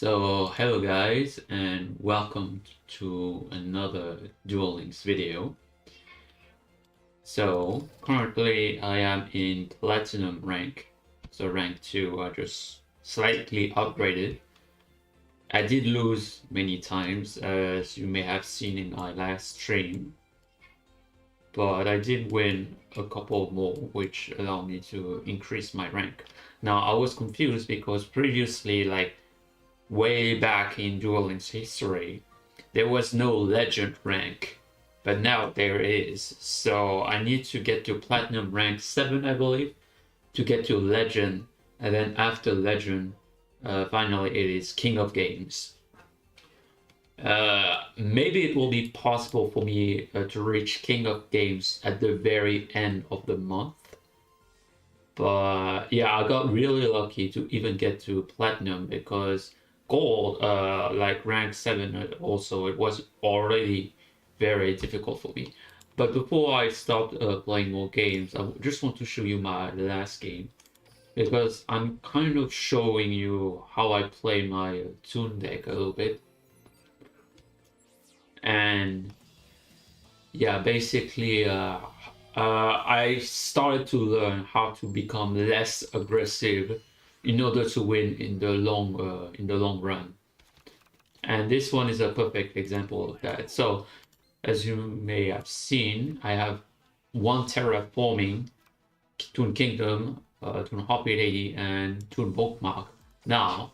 So hello guys and welcome to another Duel Links video. So currently I am in Platinum rank, so rank 2. I just slightly upgraded. I did lose many times as you may have seen in my last stream, but I did win a couple more which allowed me to increase my rank. Now I was confused because previously, like way back in Duel Links history, there was no legend rank, but now there is. So I need to get to platinum rank 7, I believe, to get to legend, and then after legend, finally it is king of games. Maybe it will be possible for me to reach king of games at the very end of the month. But yeah, I got really lucky to even get to platinum, because gold, like rank 7 also, it was already very difficult for me. But before I stopped playing more games, I just want to show you my last game, because I'm kind of showing you how I play my toon deck a little bit. And yeah, basically I started to learn how to become less aggressive in order to win in the long run. And this one is a perfect example of that. So as you may have seen, I have one terraforming, Toon Kingdom, Toon Hoppy Lady, and Toon Bookmark. Now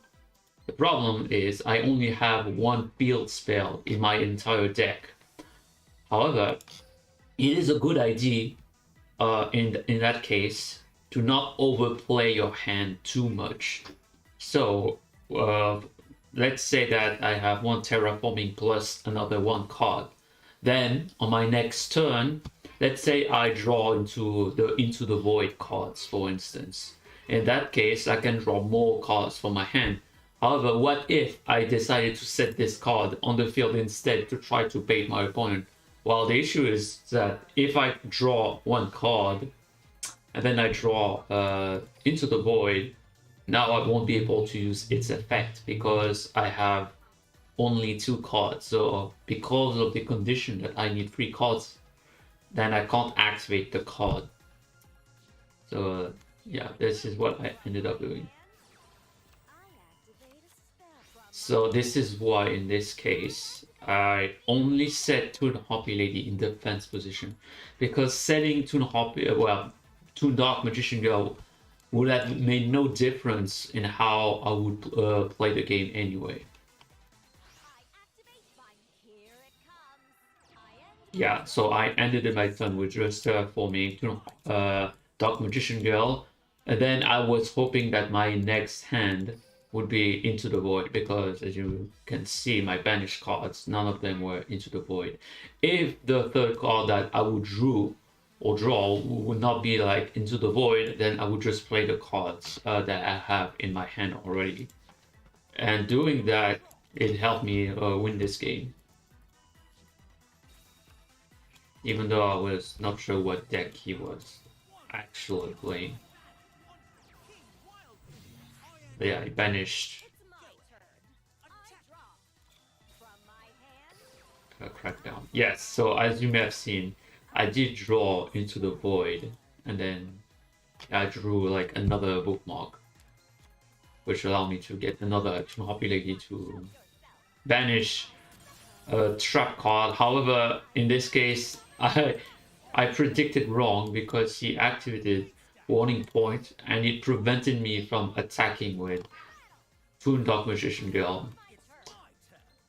the problem is I only have one field spell in my entire deck. However, it is a good idea in that case to not overplay your hand too much. So let's say that I have one terraforming plus another one card. Then on my next turn, let's say I draw into the void cards, for instance. In that case, I can draw more cards from my hand. However, what if I decided to set this card on the field instead to try to bait my opponent? Well, the issue is that if I draw one card and then I draw into the void, now I won't be able to use its effect because I have only 2 cards. So because of the condition that I need 3 cards, then I can't activate the card. So yeah, this is what I ended up doing. So this is why in this case I only set Toon Hoppy Lady in defense position, because setting Toon Dark Magician Girl would have made no difference in how I would play the game anyway. Yeah, so I ended my turn with just terraforming Toon Dark Magician Girl, and then I was hoping that my next hand would be Into the Void, because as you can see, my banished cards, none of them were Into the Void. If the third card that I would draw would not be like Into the Void, then I would just play the cards that I have in my hand already. And doing that, it helped me win this game. Even though I was not sure what deck he was actually playing. But yeah, he banished Crackdown. Yes, so as you may have seen, I did draw Into the Void, and then I drew like another bookmark, which allowed me to get another Toon Hoppy Lady to banish a trap card. However, in this case, I predicted wrong, because he activated Warning Point and it prevented me from attacking with Toon Dark Magician Girl.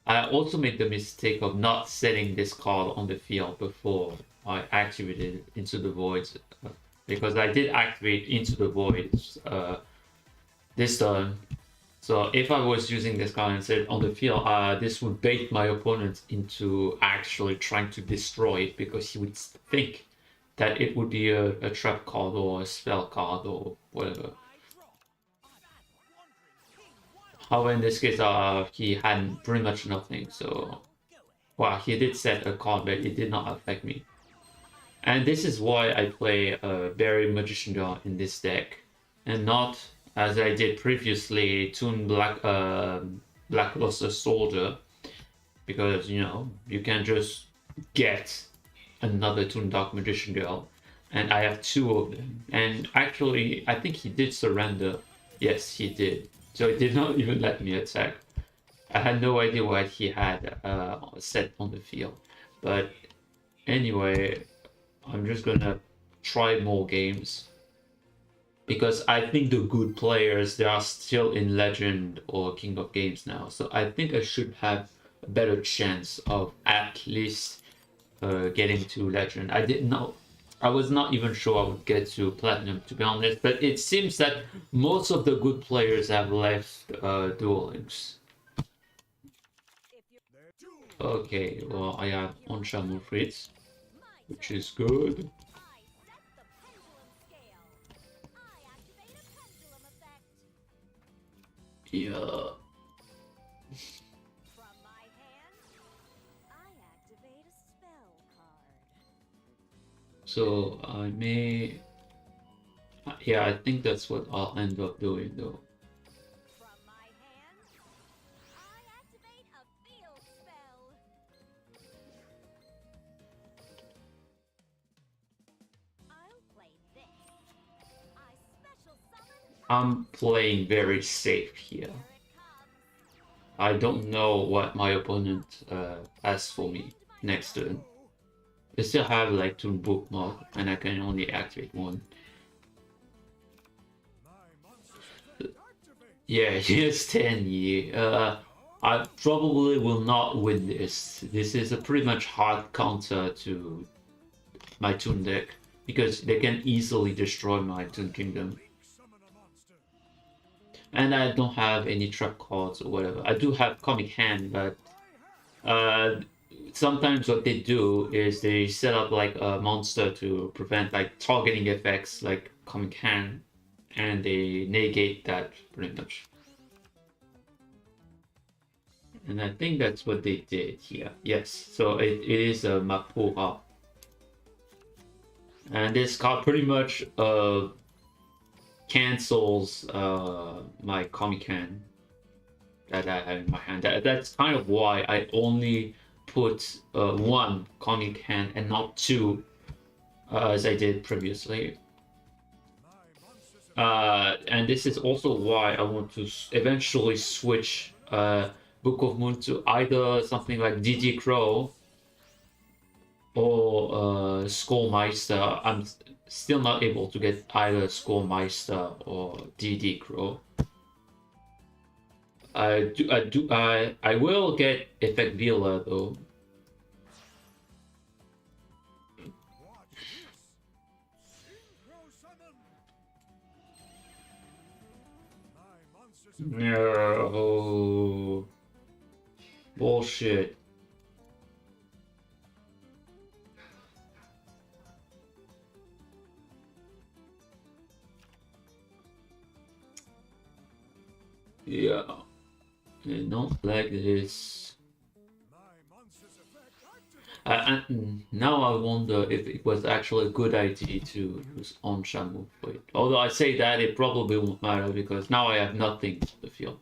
I also made the mistake of not setting this card on the field before I activated Into the Void, because I did activate Into the Void this turn. So if I was using this card and set on the field, this would bait my opponent into actually trying to destroy it, because he would think that it would be a trap card or a spell card or whatever. However, in this case, he had pretty much nothing, so well, he did set a card, but it did not affect me. And this is why I play Berry Magician Girl in this deck, and not, as I did previously, Toon Blackluster Soldier, because you know you can just get another Toon Dark Magician Girl, and I have two of them. And actually, I think he did surrender. Yes, he did. So he did not even let me attack. I had no idea what he had set on the field. But anyway, I'm just gonna try more games because I think the good players, they are still in Legend or King of Games now. So I think I should have a better chance of at least getting to Legend. I was not even sure I would get to Platinum, to be honest, but it seems that most of the good players have left Duel Links. Okay, well, I have on-channel Fritz, which is good. Yeah. So I may... Yeah, I think that's what I'll end up doing though. I'm playing very safe here. I don't know what my opponent has for me next turn. I still have like two bookmark and I can only activate one. Yeah, yes, 10 year. I probably will not win this. This is a pretty much hard counter to my Toon deck because they can easily destroy my Toon Kingdom. And I don't have any trap cards or whatever. I do have Comic Hand, but sometimes what they do is they set up like a monster to prevent like targeting effects like Comic Hand, and they negate that pretty much. And I think that's what they did here. Yes, so it is a Mapura. And this card pretty much cancels my Comic Hand that I have in my hand. That's kind of why I only put one Comic Hand and not two, as I did previously. And this is also why I want to eventually switch Book of Moon to either something like DD Crow or Skullmeister. I'm still not able to get either Skullmeister or DD Crow. I will get Effect Vila though. No. Bullshit. Yeah. I don't like this. And now I wonder if it was actually a good idea to use on-channel for it. Although I say that, it probably won't matter because now I have nothing on the field.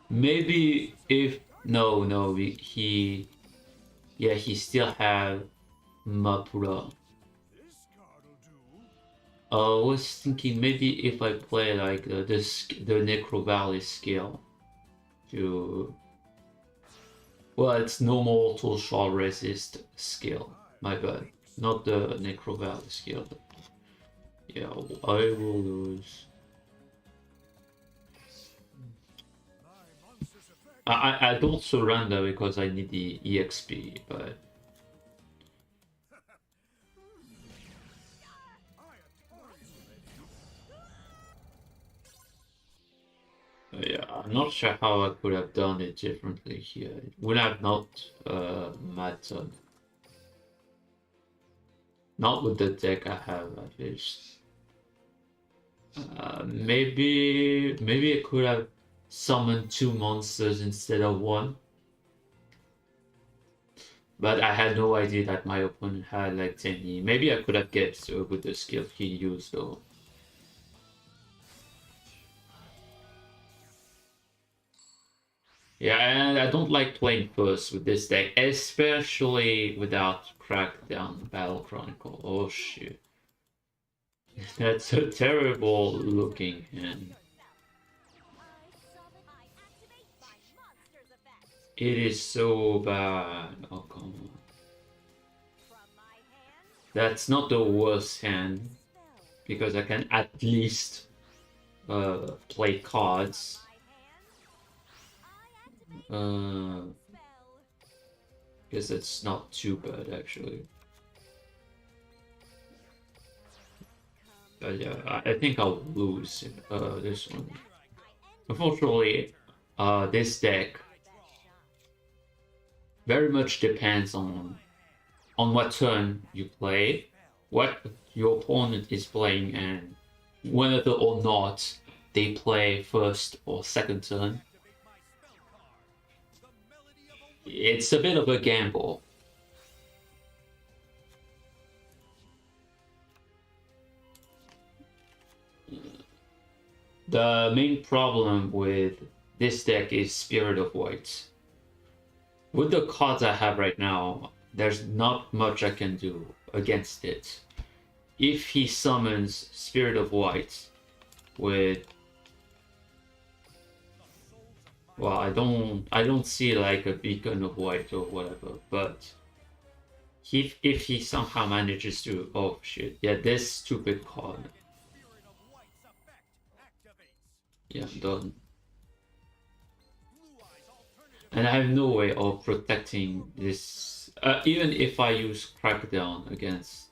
Maybe if... No, he still have Mapura. I was thinking maybe if I play like the Necro Valley skill to... Well, it's normal to shot resist skill. My bad. Not the Necro Valley skill. Yeah, I will lose. I don't surrender because I need the EXP, but... Yeah, I'm not sure how I could have done it differently here. It would have not mattered. Not with the deck I have, at least. Maybe I could have summoned two monsters instead of one. But I had no idea that my opponent had like 10E. Maybe I could have guessed with the skill he used though. Yeah, and I don't like playing first with this deck, especially without Crackdown Battle Chronicle. Oh shit. That's a terrible looking hand. It is so bad. Oh, come on. That's not the worst hand, because I can at least play cards. Guess it's not too bad actually. But yeah, I think I'll lose this one. Unfortunately, this deck very much depends on what turn you play, what your opponent is playing, and whether or not they play first or second turn. It's a bit of a gamble. The main problem with this deck is Spirit of White. With the cards I have right now, there's not much I can do against it. If he summons Spirit of White with, well, I don't see like a beacon of white or whatever, but if he somehow manages to, oh shit, yeah, this stupid card. Yeah, I'm done. And I have no way of protecting this, even if I use Crackdown against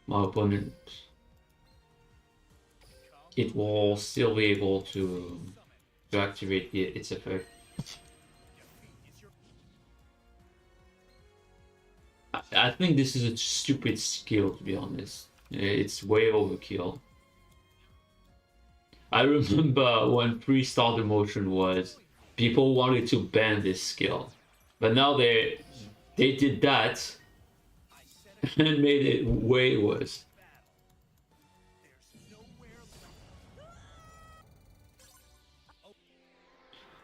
my opponent, it will still be able to activate its effect. I think this is a stupid skill, to be honest. It's way overkill. I remember when pre-starter motion was, people wanted to ban this skill, but now they did that and made it way worse.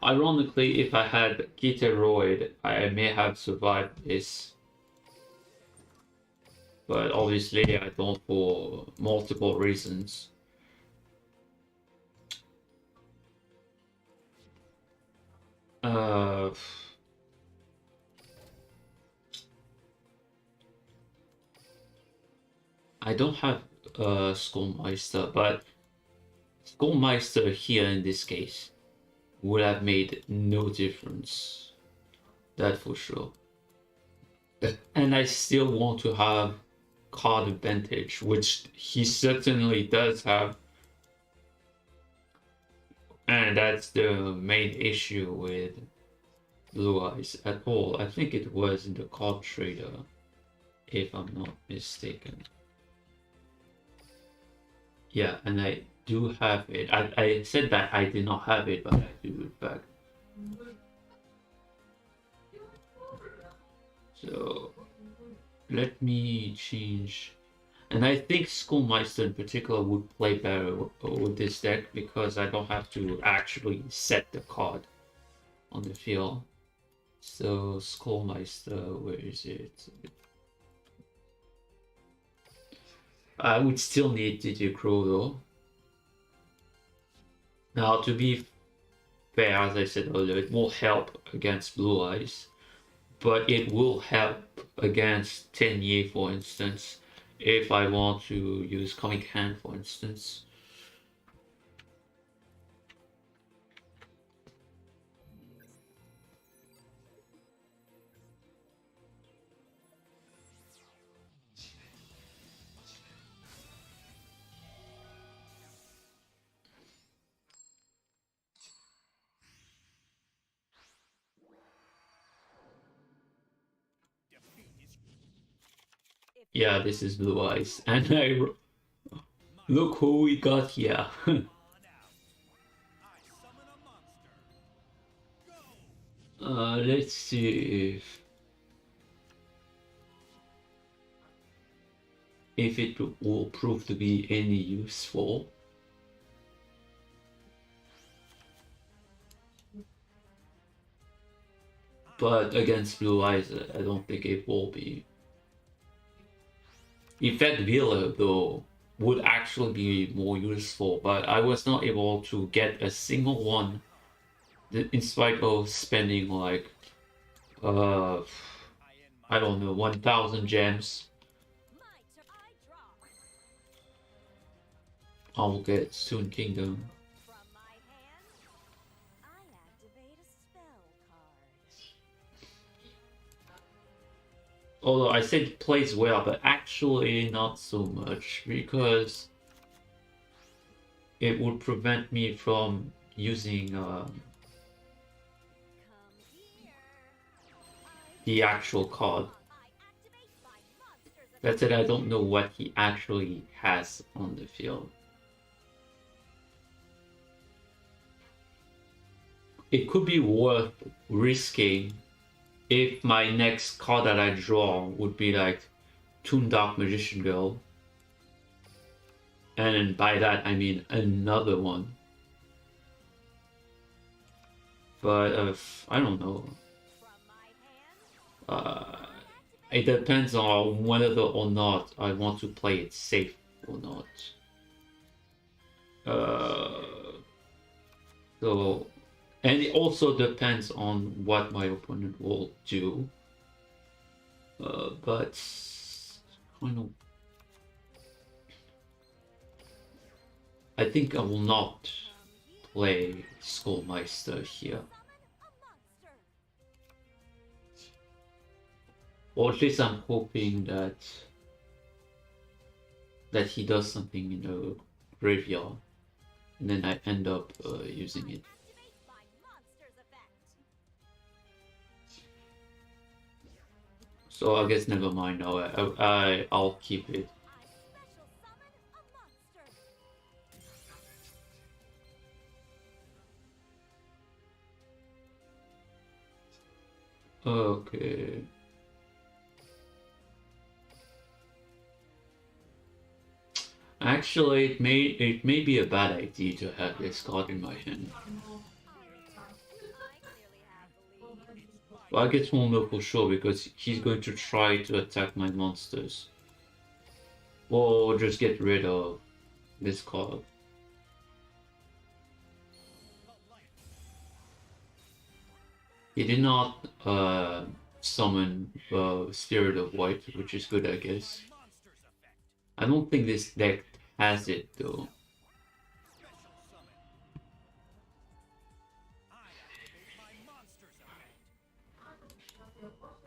Ironically, if I had Gitaroid, I may have survived this. But obviously I don't for multiple reasons. Uh, I don't have Schoolmeister, but Schoolmeister here in this case would have made no difference. That for sure. And I still want to have card advantage, which he certainly does have. And that's the main issue with Blue Eyes at all. I think it was in the card trader, if I'm not mistaken. Yeah, and I do have it. I said that I did not have it, but I do in fact. So let me change. And I think Schoolmeister in particular would play better with this deck because I don't have to actually set the card on the field. So Schoolmeister, where is it? I would still need Crow though. Now, to be fair, as I said earlier, it will help against Blue Eyes, but it will help against Tenye, for instance, if I want to use Comic Hand, for instance. Yeah, this is Blue Eyes, and I look who we got here. Let's see if if it will prove to be any useful. But against Blue Eyes, I don't think it will be. Effect Villa, though, would actually be more useful, but I was not able to get a single one in spite of spending like, I don't know, 1,000 gems. I'll get Toon Kingdom. Although I said it plays well, but actually not so much, because it would prevent me from using the actual card. That's it, I don't know what he actually has on the field. It could be worth risking if my next card that I draw would be like Toon Dark Magician Girl. And by that I mean another one. But I don't know. It depends on whether or not I want to play it safe or not. So, and it also depends on what my opponent will do. But I think I will not play Skullmeister here. Or at least I'm hoping that he does something in the graveyard, and then I end up using it. So I guess never mind. I'll keep it. Okay. Actually, it may be a bad idea to have this card in my hand. But I get one more for sure, because he's going to try to attack my monsters. Or just get rid of this card. He did not summon Spirit of White, which is good, I guess. I don't think this deck has it, though.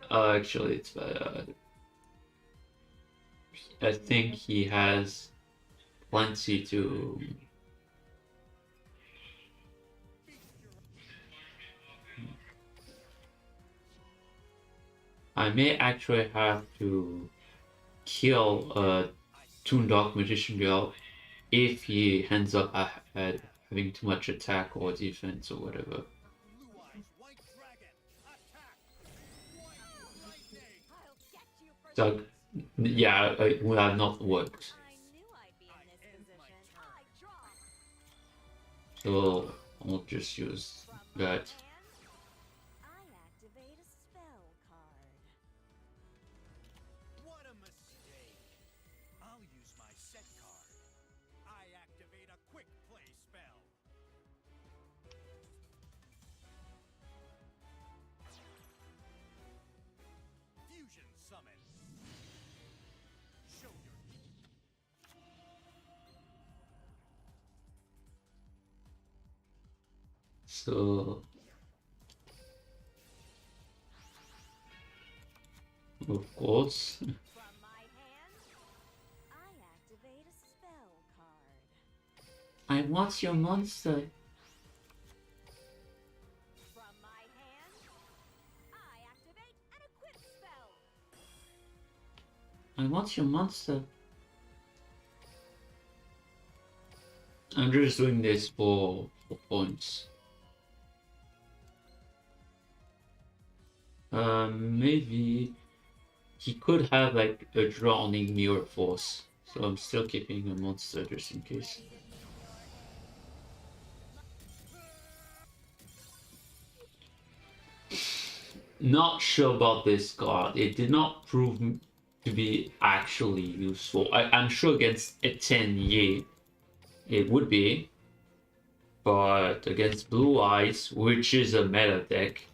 Actually, it's bad. I think he has plenty to... I may actually have to kill Toon Dark Magician Girl if he ends up having too much attack or defense or whatever. So, yeah, it would have not worked. So I'll just use that. So, of course, I want your monster. I want your monster. I'm just doing this for points. Maybe he could have like a drowning mirror force. So I'm still keeping a monster just in case. Not sure about this card. It did not prove to be actually useful. I'm sure against a 10 Yi it would be, but against Blue Eyes, which is a meta deck,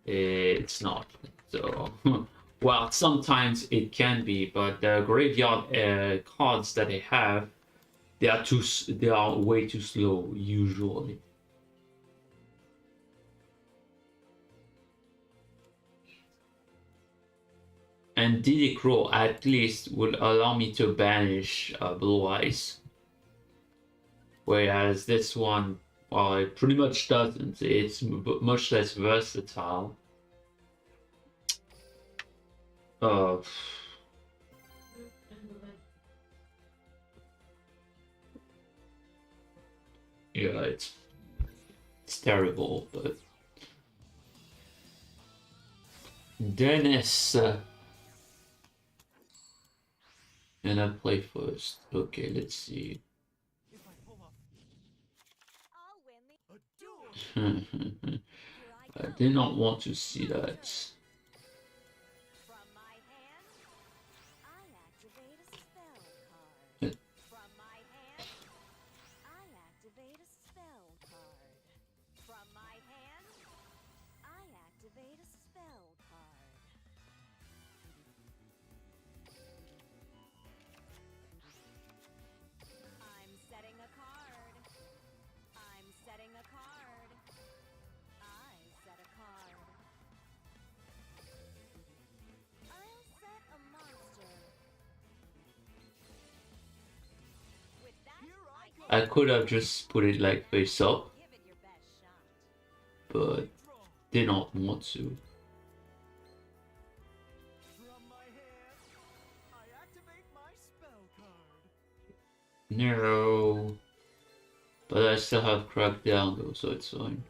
it's not. So, well, sometimes it can be, but the graveyard cards that they have, they are way too slow usually. And Diddy Crow at least would allow me to banish Blue Eyes. Whereas this one, well, it pretty much doesn't. It's much less versatile. Uh, yeah, it's terrible, but Dennis. And I play first. Okay, let's see. I did not want to see that. I could have just put it like face up, but did not want to. No, but I still have Crackdown though, so it's fine.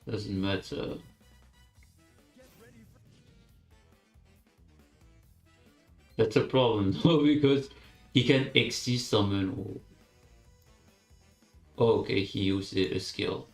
Doesn't matter. That's a problem though, because he can XC summon. Or... Oh, okay, he used a skill.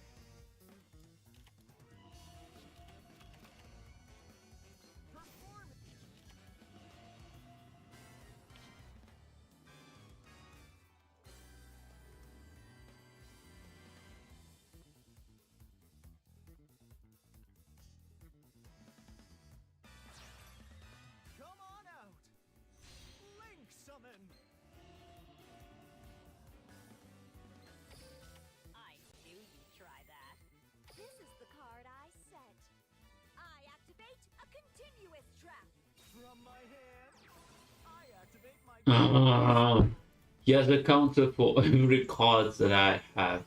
He has a counter for every card that I have.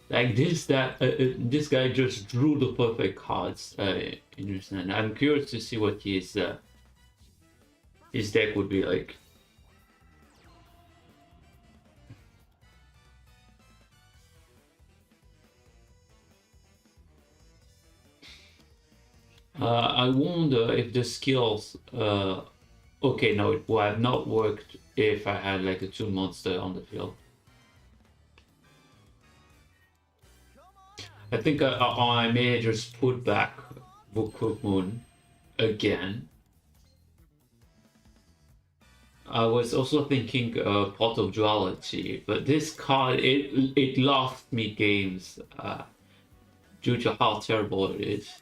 Like this, this guy just drew the perfect cards. Interesting. I'm curious to see what his deck would be like. I wonder if the skills. Okay, no, it would have not worked if I had like a toon monster on the field. I think I may just put back Book of Moon again. I was also thinking Pot of Duality, but this card, it lost me games due to how terrible it is.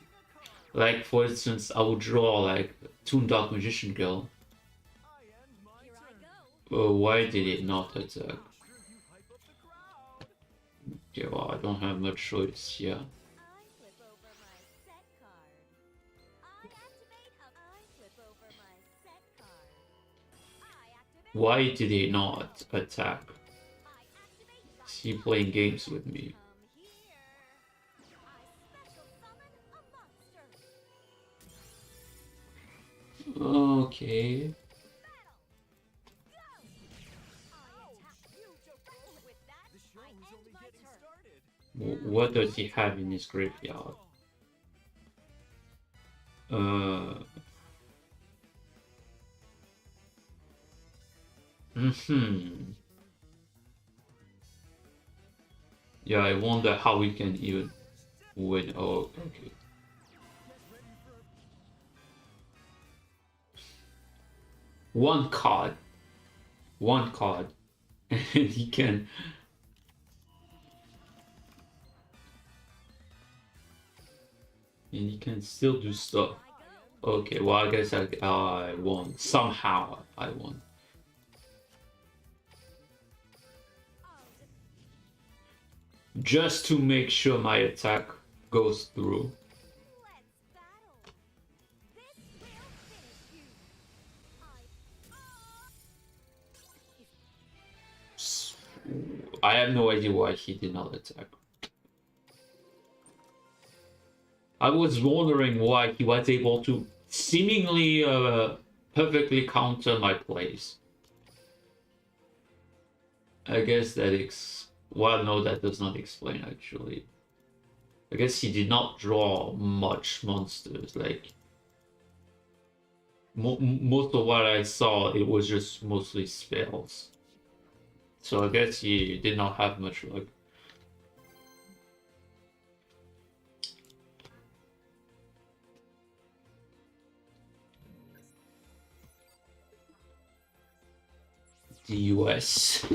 Like, for instance, I would draw like Toon Dark Magician Girl. Why did it not attack? Okay, well, I don't have much choice here. Why did he not attack? he playing games with me? Okay. What does he have in his graveyard? Uh. Yeah, I wonder how we can even win. Oh, okay. One card. One card. And he can. And he can still do stuff. Okay, well, I guess I won. Somehow I won. Just to make sure my attack goes through. I have no idea why he did not attack. I was wondering why he was able to seemingly perfectly counter my plays. I guess that well, no, that does not explain actually. I guess he did not draw much monsters. Like most of what I saw, it was just mostly spells. So I guess he did not have much luck. The US.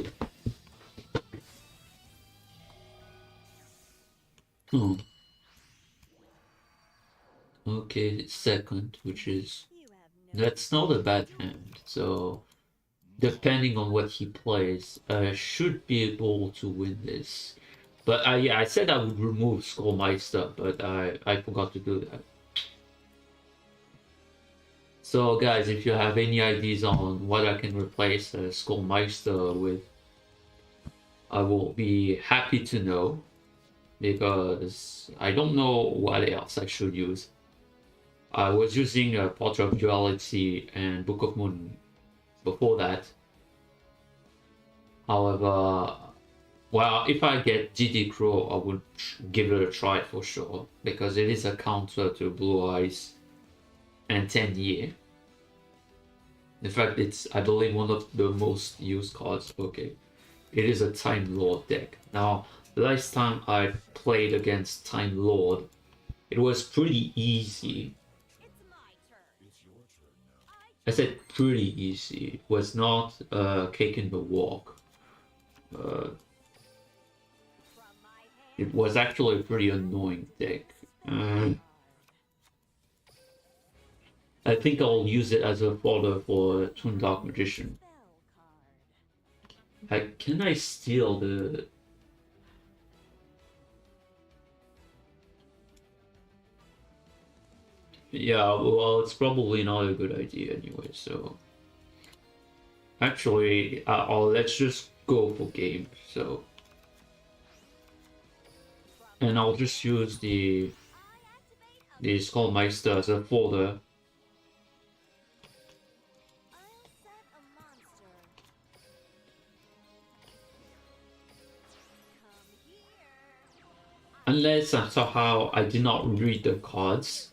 Okay, second, which is that's not a bad hand. So depending on what he plays, I should be able to win this. But yeah, I said I would remove Skullmeister, but I forgot to do that. So guys, if you have any ideas on what I can replace Skullmeister with, I will be happy to know, because I don't know what else I should use. I was using Portrait of Duality and Book of Moon before that. However, well, if I get GD Crow, I would give it a try for sure, because it is a counter to Blue Eyes and 10 Year. In fact, it's, I believe, one of the most used cards. Okay, it is a Time Lord deck. Now, the last time I played against Time Lord, it was pretty easy. I said pretty easy. It was not cake in the walk. It was actually a pretty annoying deck. I think I'll use it as a fodder for Toon Dark Magician. Can I steal the... Yeah, well, it's probably not a good idea anyway, so... Actually, let's just go for game, so... And I'll just use the Skullmeister as a folder. Unless somehow I did not read the cards.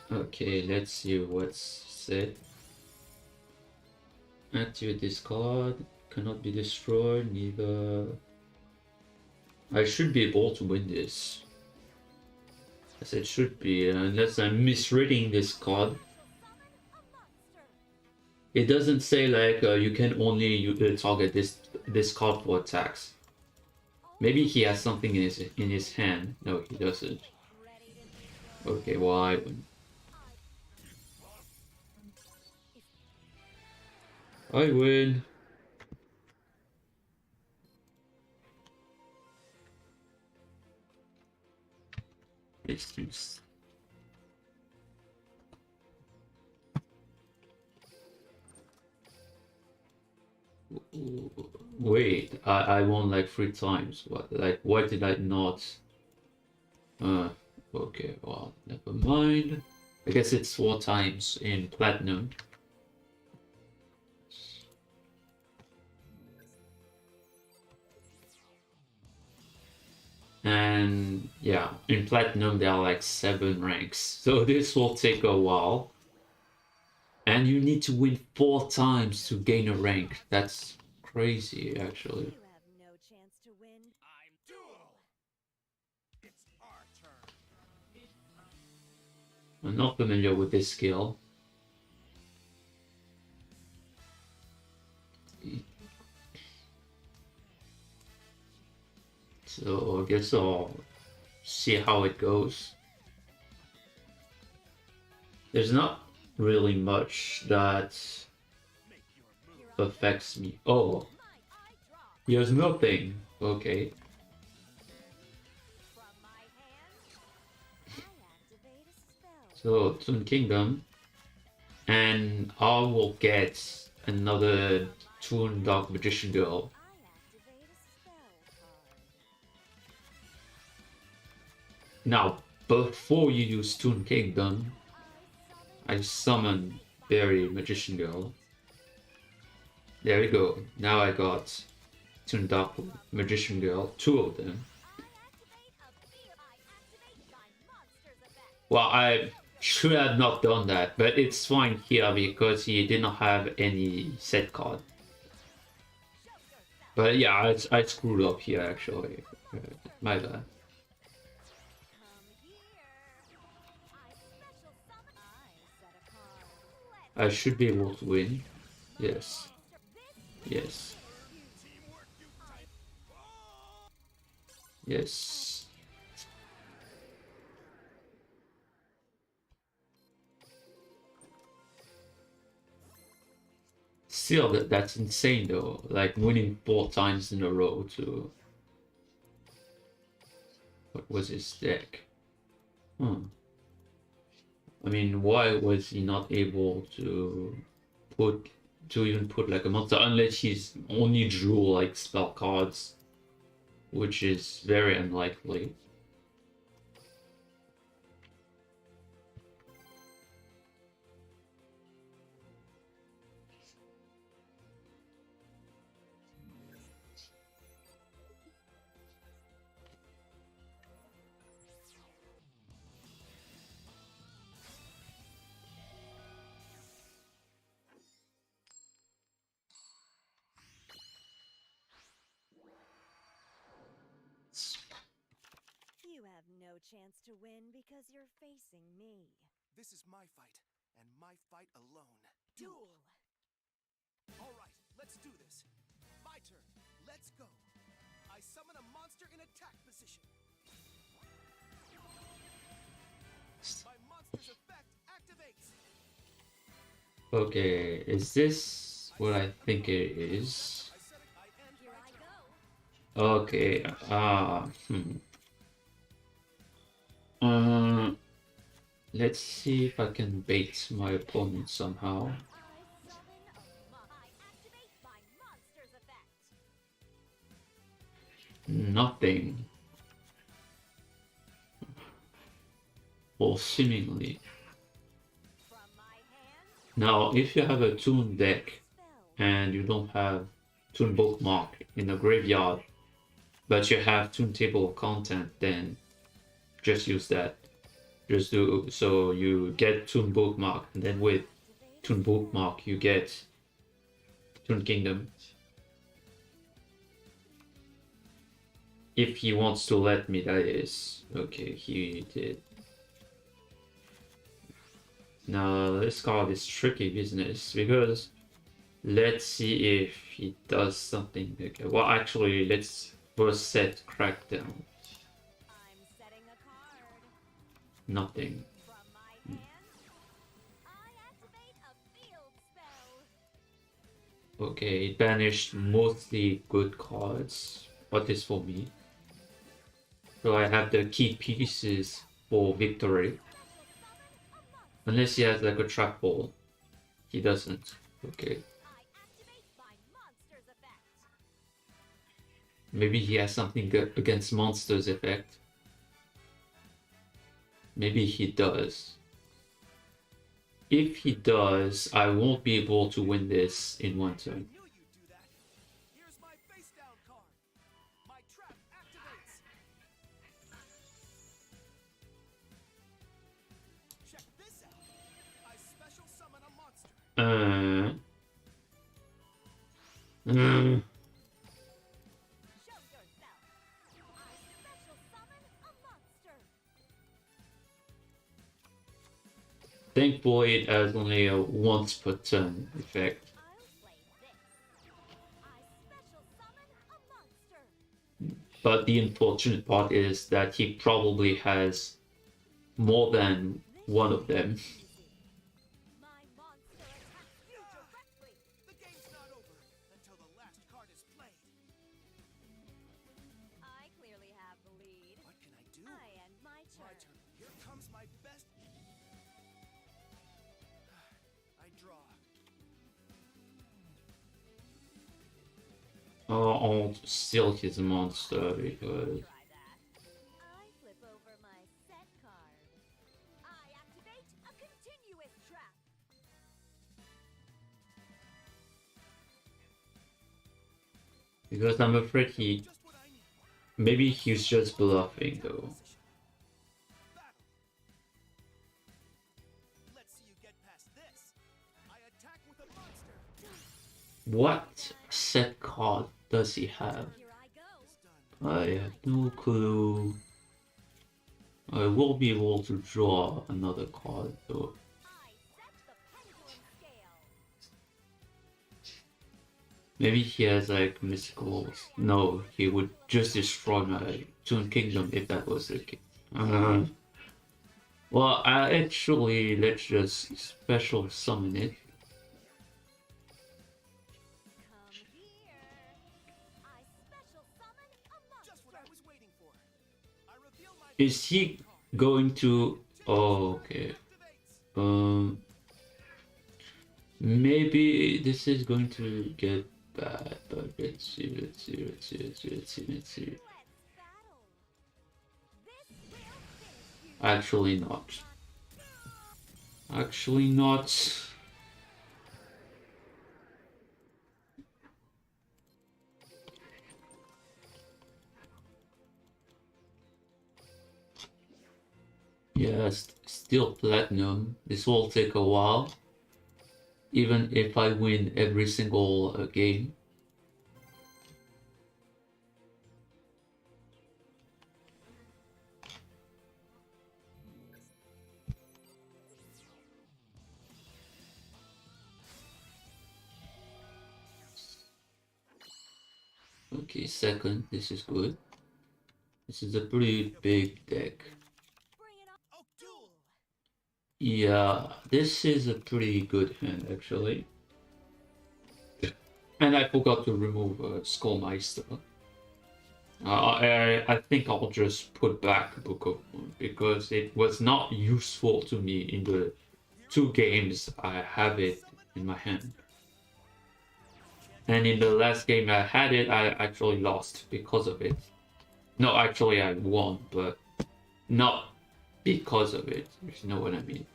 Okay, let's see what's said. Activate this card. Cannot be destroyed, neither... I should be able to win this. As it should be, unless I'm misreading this card. It doesn't say like you can only target this card for attacks. Maybe he has something in his hand. No, he doesn't. Okay, well, I win. I win. Excuse. Wait, I won like 3 times. What? Like, why did I not? Okay, well, never mind. I guess it's 4 times in platinum. And yeah, in platinum there are like 7 ranks. So this will take a while. And you need to win 4 times to gain a rank. That's crazy, actually. You have no chance to win. I'm Duel. It's our turn. I'm not familiar with this skill. So I guess I'll see how it goes. There's not really much that Make your move. affects me. Oh, here's nothing. Okay. From my hand, I activate a spell. So Toon Kingdom, and I will get another Toon Dark Magician Girl. I activate a spell card. Now, before you use Toon Kingdom, I summon Berry Magician Girl. There we go. Now I got Toon Dark Magician Girl, 2 of them. Well, I should have not done that, but it's fine here because he did not have any set card. But yeah, I screwed up here actually. My bad. Come here. I special summon. I set a card. I should be able to win. Yes. Yes. Yes. Still, that's insane though. Like winning 4 times in a row to... What was his deck? Hmm. I mean, why was he not able to even put like a monster, unless he's only drew like spell cards, which is very unlikely. You have no chance to win because you're facing me. This is my fight, and my fight alone. Duel. All right, let's do this. My turn. Let's go. I summon a monster in attack position. My monster's effect activates. Okay, is this what I think it is? I set it. I end Here my I turn. go. Okay, let's see if I can bait my opponent somehow. I activate my monster's effect. Nothing. Or seemingly. From my hand, Now, if you have a Toon deck spell. and you don't have Toon Bookmark in the graveyard, but you have Toon Table of Content, then just use that. Just do so you get Toon Bookmark, and then with Toon Bookmark you get Toon Kingdom. If he wants to let me, that is. Okay, he did. Now this card is tricky business because let's see if he does something. Okay, well actually let's first set Crackdown. I'm setting a card. Nothing. From my hand, I activate a field spell. Okay, it banished mostly good cards. What is for me? So I have the key pieces for victory. Unless he has like a trap ball. He doesn't. Okay. I activate my monster's effect. Maybe he has something against monsters effect. Maybe he does. If he does, I won't be able to win this in one turn. I knew you'd do that. Here's my face down card. My trap activates. Check this out. I special summon a monster. Show yourself. I special summon a monster. Thankfully, it has only a once per turn effect. I'll play this. I special summon a monster. But the unfortunate part is that he probably has more than one of them. My monster attacks you directly. The game's not over until the last card is played. I clearly have the lead. What can I do? I end my My turn. turn. Here comes my best. I draw. I'll steal his monster because Try that. I flip over my set card. I activate a continuous trap. I'm afraid he Just what I need. maybe he's just bluffing though. Battle. Let's see you get past this. I attack with a monster. What set card does he have? Here I go. I have no clue. I will be able to draw another card though. I set the pendulum scale. Maybe he has like mysticals. No, he would just destroy my Toon Kingdom if that was the case. Well, actually, let's just special summon it. Come here. I special summon a monster. Just what I was waiting for. I reveal my Is he going to? Oh, okay. activates. Maybe this is going to get bad, but let's see. Let's battle. This will finish you. Actually not. Actually not. Yes, still platinum. This will take a while. Even if I win every single game. Okay, second, this is good. This is a pretty big deck. Bring it on. Oh, duel. Yeah, this is a pretty good hand actually. And I forgot to remove Skullmeister. I think I'll just put back Book of Moon because it was not useful to me in the 2 games I have it in my hand. And in the last game I had it, I actually lost because of it. No, actually I won, but not because of it, if you know what I mean.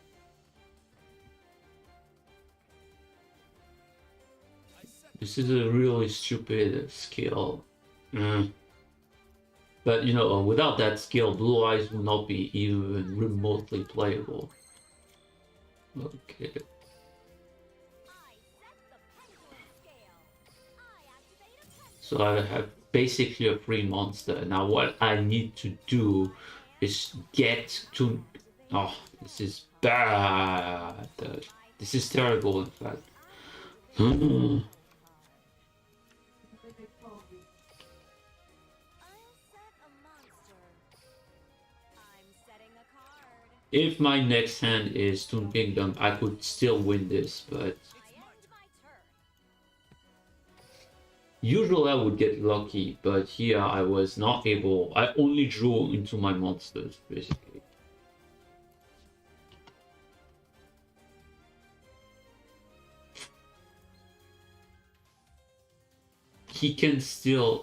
This is a really stupid skill. But you know, without that skill, Blue Eyes will not be even remotely playable. Okay. I set the pendulum scale. I activate a pendulum. So I have basically a free monster. Now what I need to do is get to... Oh, this is bad. This is terrible, in fact. I'll set a monster. I'm setting a card. If my next hand is Toon Kingdom, I could still win this, but I end my turn. usually I would get lucky, but here I was not able. I only drew into my monsters, basically. He can still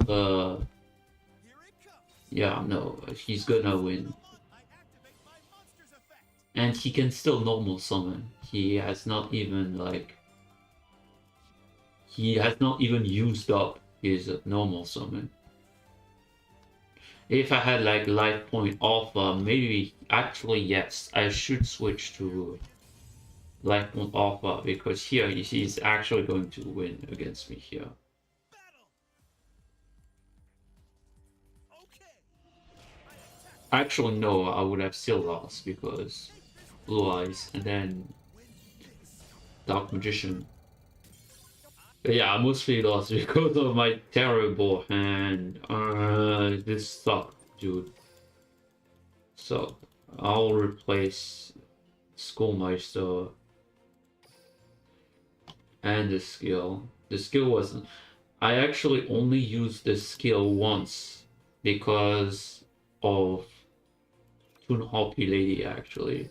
Yeah, no, he's gonna win. I activate my monster's effect. And he can still normal summon. He has not even used up his normal summon. If I had like life point alpha, maybe actually yes, I should switch to life point alpha because here he's actually going to win against me here. Battle. Okay. I attack. Actually, no, I would have still lost because Blue Eyes and then Win this. Dark Magician. But yeah, I mostly lost because of my terrible hand. This sucked, dude. So I'll replace Schoolmeister and the skill. The skill wasn't. I actually only used the skill once because of Toon Hoppy Lady actually.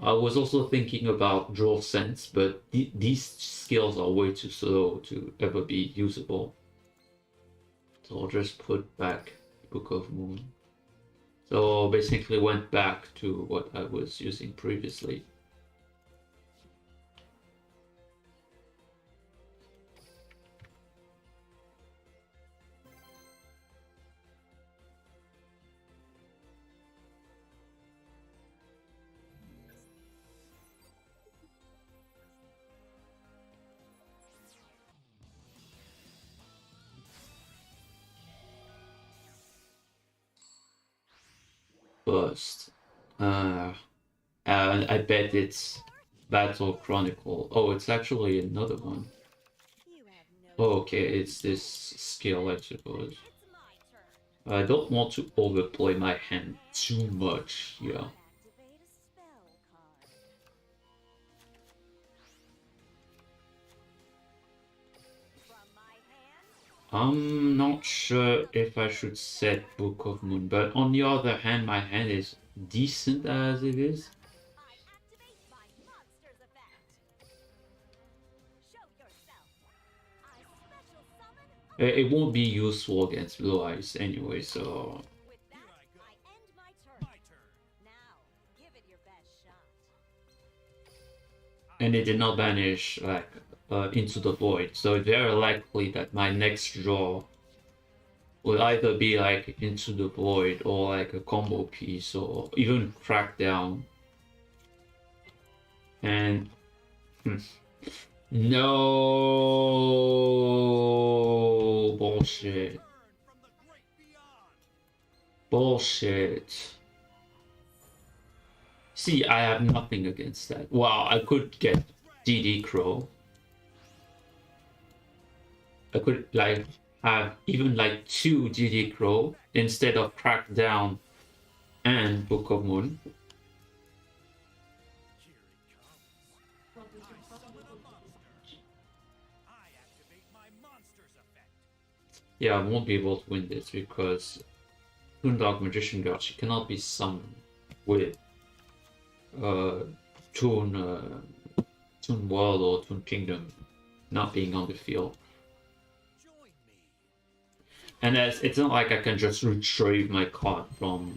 I was also thinking about Draw Sense, but these skills are way too slow to ever be usable. So I'll just put back Book of Moon. So basically went back to what I was using previously. First. And I bet it's Battle Chronicle. Oh, it's actually another one. You have no. Oh, okay, it's this skill, I suppose. It's my turn. I don't want to overplay my hand too much here. Activate a spell card. From my hand. I'm not sure if I should set Book of Moon, but on the other hand, my hand is decent as it is. I activate my monster's effect. Show yourself. I special summon a It won't be useful against Blue Eyes anyway, so... With that, Here I go. I end my turn. My turn. Now, give it your best shot. And it did not banish, like, Into the Void, so it's very likely that my next draw will either be, like, Into the Void or, like, a combo piece or even Crackdown. And... No bullshit. Turn from the great beyond. Bullshit. See, I have nothing against that. Wow, I could get DD Crow. I could like have even like 2 DD Crow instead of Crackdown and Book of Moon. Here it comes. I summon a monster. I activate my monster's effect. Yeah, I won't be able to win this because Toon Dark Magician Girl, she cannot be summoned with Toon Toon World or Toon Kingdom not being on the field. Join me. And it's not like I can just retrieve my card from... You'll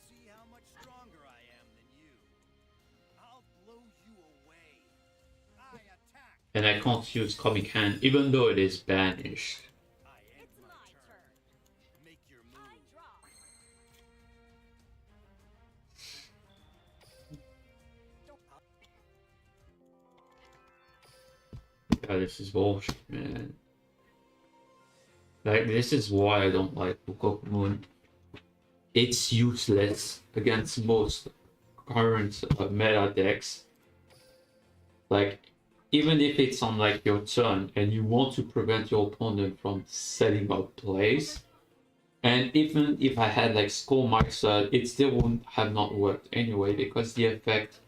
see how much stronger I am than you. I'll blow you away. I attack. And I can't use Comic Hand even though it is banished. I end It's my my turn. turn. Make your I move. draw. Yeah, this is bullshit, man. Like, this is why I don't like Book of Moon. It's useless against most current meta decks. Like, even if it's on like your turn and you want to prevent your opponent from setting up plays, and even if I had like Schoolmeister, it still wouldn't have not worked anyway because the effect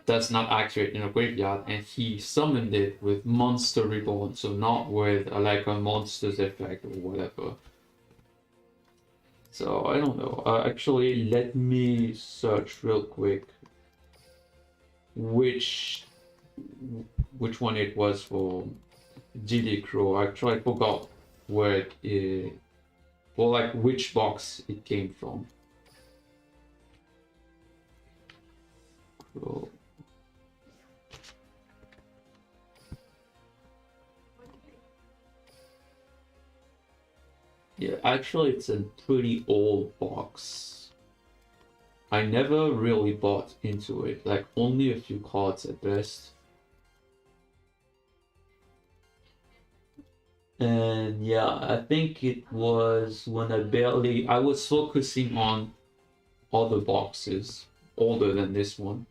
does not activate in a graveyard, and he summoned it with Monster Reborn, so not with like a monster's effect or whatever. So I don't know. Actually, let me search real quick which one it was for GD Crow. Actually, I forgot where or like which box it came from. Crow. Yeah, actually, it's a pretty old box. I never really bought into it, like only a few cards at best. And yeah, I think it was when I was focusing on other boxes older than this one.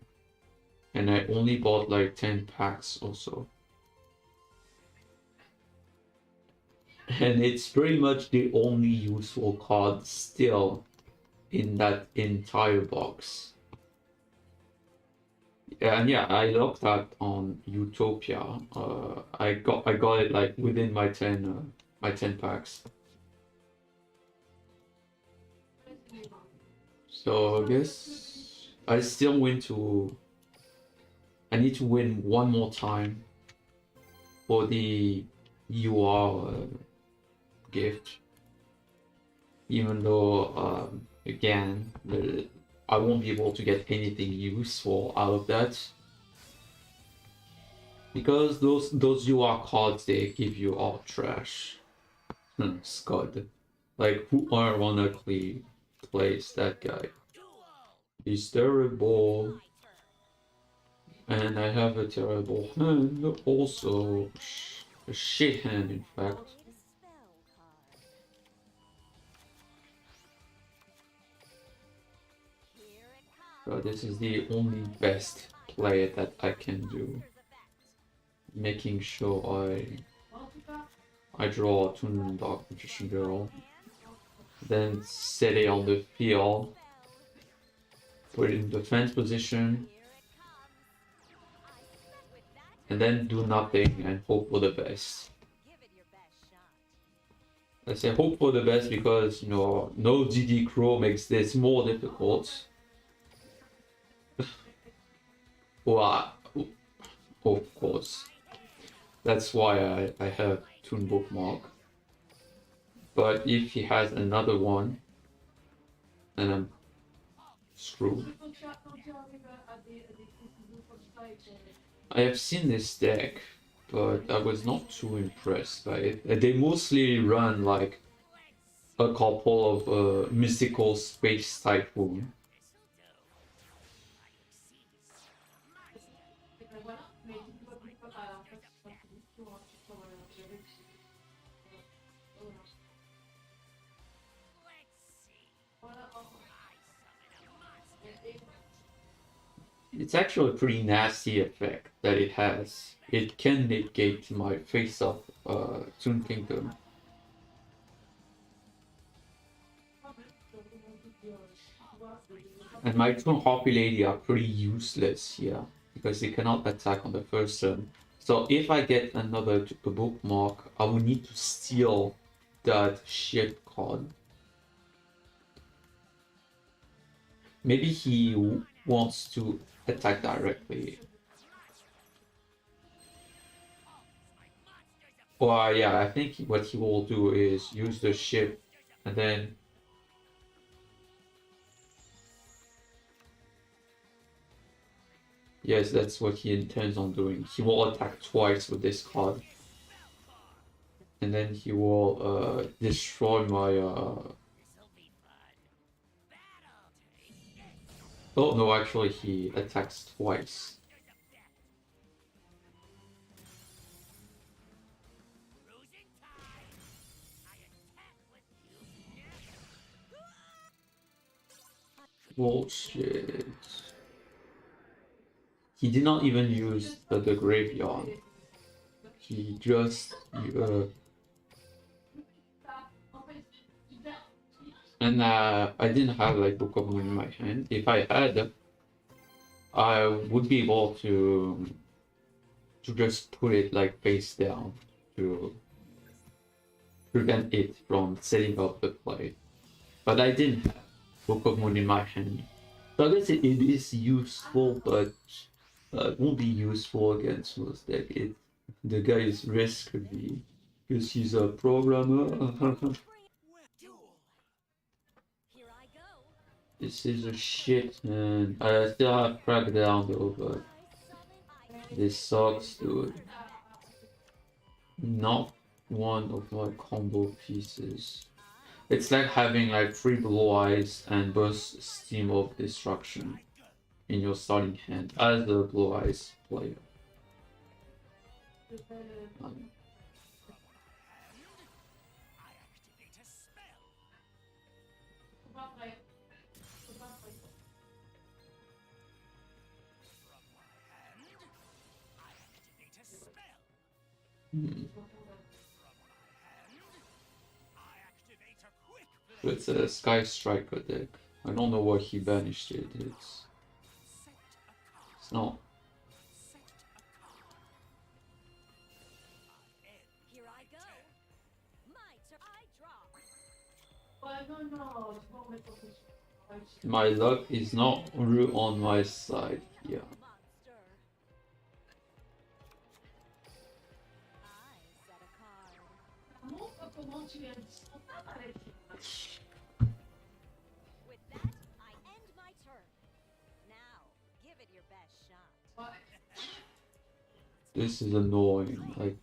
And I only bought like 10 packs or so. And it's pretty much the only useful card still in that entire box. And yeah, I looked at on Utopia. I got it like within my 10 packs. So I guess I still I need to win one more time for the UR gift. Even though again I won't be able to get anything useful out of that. Because those UR cards they give you all trash. Scud. Like who ironically plays that guy? He's terrible. And I have a terrible hand also. A shit hand in fact. So this is the only best play that I can do. Making sure I draw a toon Dark Magician Girl. Then set it on the field. Put it in defense position. And then do nothing and hope for the best. I say hope for the best because, you know, no GD Crow makes this more difficult. Well, of course. That's why I have Toon Bookmark. But if he has another one, then I'm screwed. I have seen this deck, but I was not too impressed by it. They mostly run like a couple of mystical space typhoon. It's actually a pretty nasty effect that it has. It can negate my face-up Toon Kingdom. And my Toon Harpy Lady are pretty useless here because they cannot attack on the first turn. So if I get another bookmark, I will need to steal that shit card. Maybe he wants to attack directly. Or yeah, I think what he will do is use the ship and then yes, that's what he intends on doing. He will attack twice with this card. And then he will destroy my oh no, actually he attacks twice. Bullshit. He did not even use the graveyard. He just and I didn't have like Book of Moon in my hand. If I had, I would be able to just put it like face down to prevent it from setting up the play. But I didn't have Book of Moon in my hand. So I guess it is useful, but it won't be useful against most deck. the guy is risky because he's a programmer. Duel. Here I go. This is a shit, man. I still have Crackdown though, but this sucks, dude. Not one of my combo pieces. It's like having like 3 Blue Eyes and burst Steam of Destruction in your starting hand as the Blue Eyes player. Um, I activate a spell. From my hand, I activate a spell. hmm. From my hand, I activate a quick blade. It's a Sky Striker deck. I don't know why he banished it. Set a card. It's not. Set a card. I end Here I my go. turn. My turn. I draw. My luck is not on my side here. Monster. I set a card. With that, I end my turn. Now, give it your best shot. This is annoying. Like,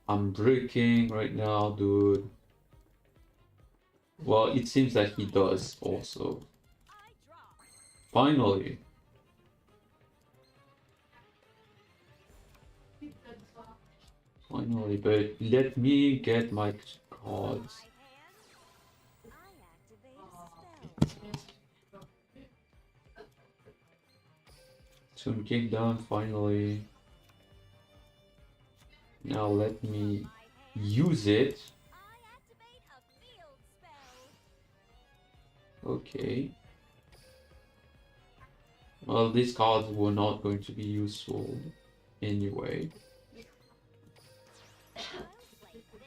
I'm breaking right now, dude. Well, it seems that he does also. I draw. Finally. Finally, but let me get my cards. My hand. I activate a spell. Toon Kickdown, finally. Now let me My hand. use it. I activate a field spell. Okay. Well, these cards were not going to be useful anyway. I'll play this.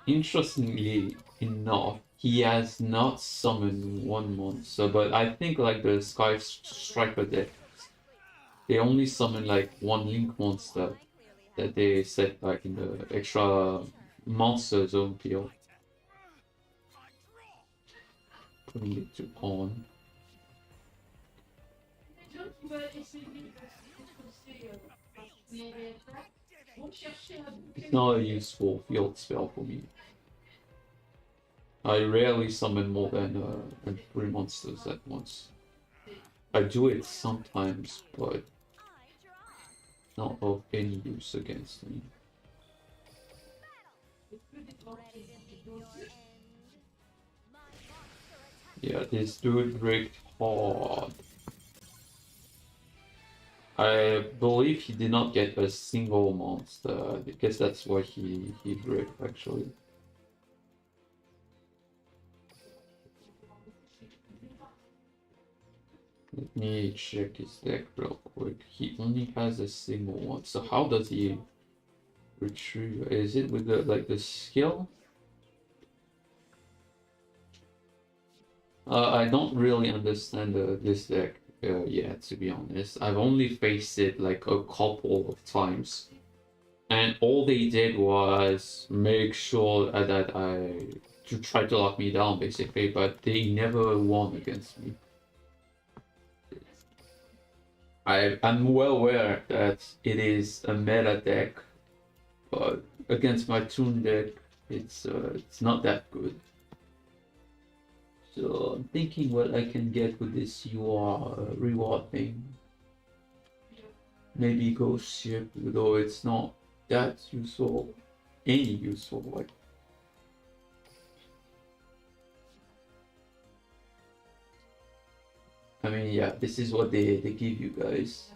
Interestingly enough, he has not summoned one monster, but I think like the Sky Striker deck, they only summon like one Link monster that they set like in the extra monster zone field. Putting it to on. It's not a useful field spell for me. I rarely summon more than 3 monsters at once. I do it sometimes, but I draw. not of any use against me. Ready to meet your end. My monster attack. Yeah, this dude bricked hard. I believe he did not get a single monster. I guess that's why he bricked actually. Let me check his deck real quick. He only has a single one. So how does he retrieve? Is it with the like the skill? I don't really understand this deck yet, to be honest. I've only faced it like a couple of times, and all they did was make sure that I to try to lock me down, basically. But they never won against me. I'm well aware that it is a meta deck, but against my toon deck, it's not that good. So I'm thinking what I can get with this UR reward thing. Maybe Ghost Ship, though it's not that useful, any useful. Like, I mean, yeah, this is what they give you guys.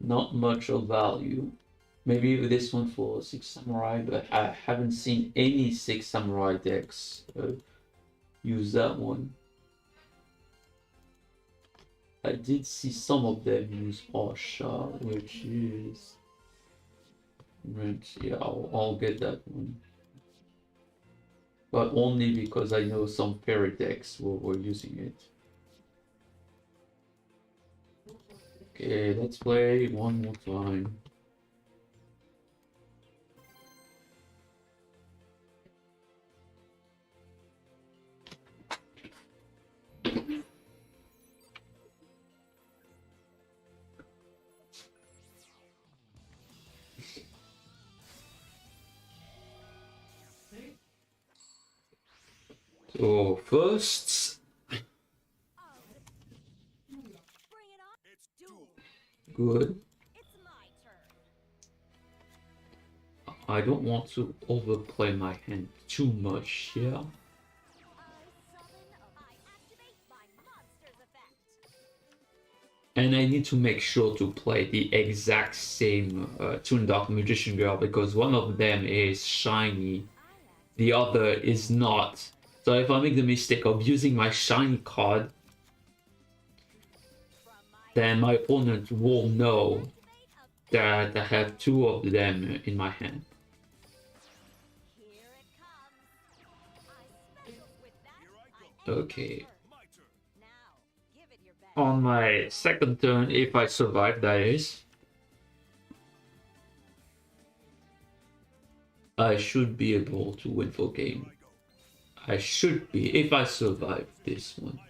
Not much of value. Maybe this one for 6 Samurai, but I haven't seen any 6 Samurai decks use that one. I did see some of them use Pasha, which is right. Yeah, I'll get that one, but only because I know some fairy decks were using it. Okay, let's play one more time. So first, Bring it on. It's duel. good. It's my turn. I don't want to overplay my hand too much, yeah? I activate my monster's effect. And I need to make sure to play the exact same Toon Dark Magician Girl because one of them is shiny, the other is not. So if I make the mistake of using my shiny card, From my then my opponent will know activate a that I have two of them in my hand. here it comes. I specials with that. Here I go. Okay. My turn. Now, give it your best. On my second turn, if I survive, that is, I should be able to win for game. Here I go. I should be, if I survive this one. My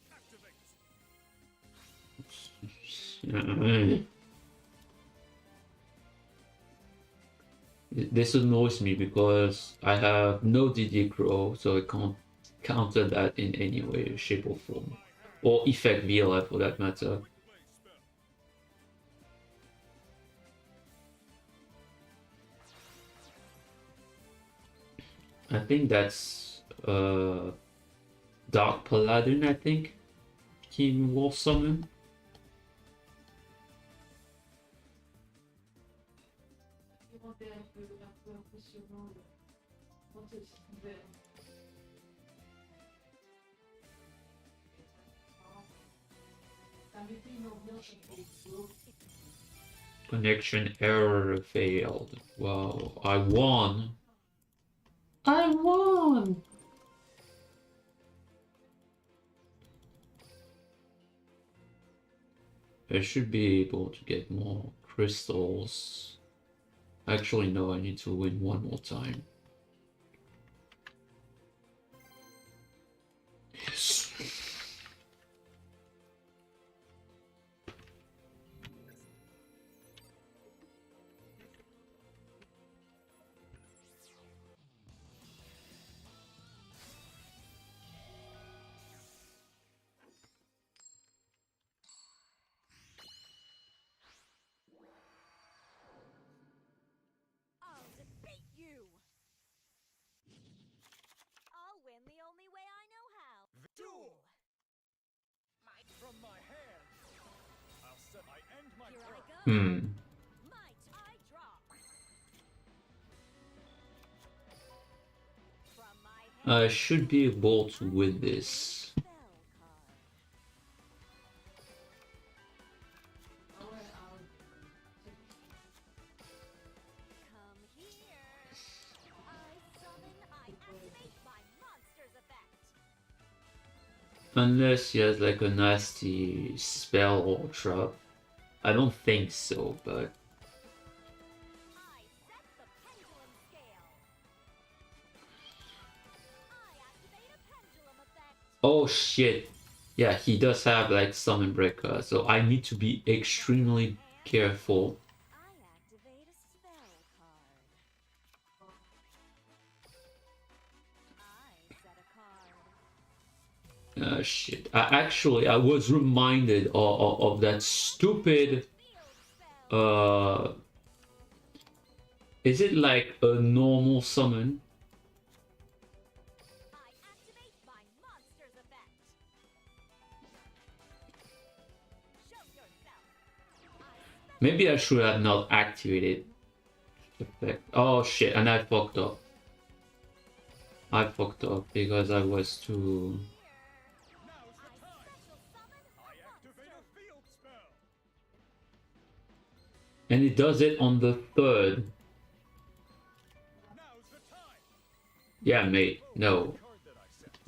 monster's effect activates. This annoys me because I have no DD Crow, so I can't counter that in any way, shape, or form. Or effect VLF for that matter. Quick play spell. I think that's Dark Paladin, I think. King Wolf Summon. Connection error failed. Wow, I won. I won! I should be able to get more crystals. Actually, no, I need to win one more time. Yes. I'll defeat you. I'll win the only way I know how. Duel. From my hand. I'll set. I end my Here I turn. go. Hmm. Might I draw? From my I hand. should be able to win this. Spell card. Come here. I summon. I activate my monster's effect. Unless he has like a nasty spell or trap. I don't think so, but I set the pendulum scale. I activate a pendulum effect. oh shit. Yeah, he does have like summon breaker, so I need to be extremely careful. I activate a spell card. I set a card. Shit. I was reminded of that stupid. Field spell. Is it like a normal summon? I activate my monster's effect. Show yourself. Maybe I should have not activated effect. Oh shit, and I fucked up. I fucked up because I was too. Now's the time. I activate a field spell. And it does it on the third. Now's the time. Yeah, mate. No, Card that I set.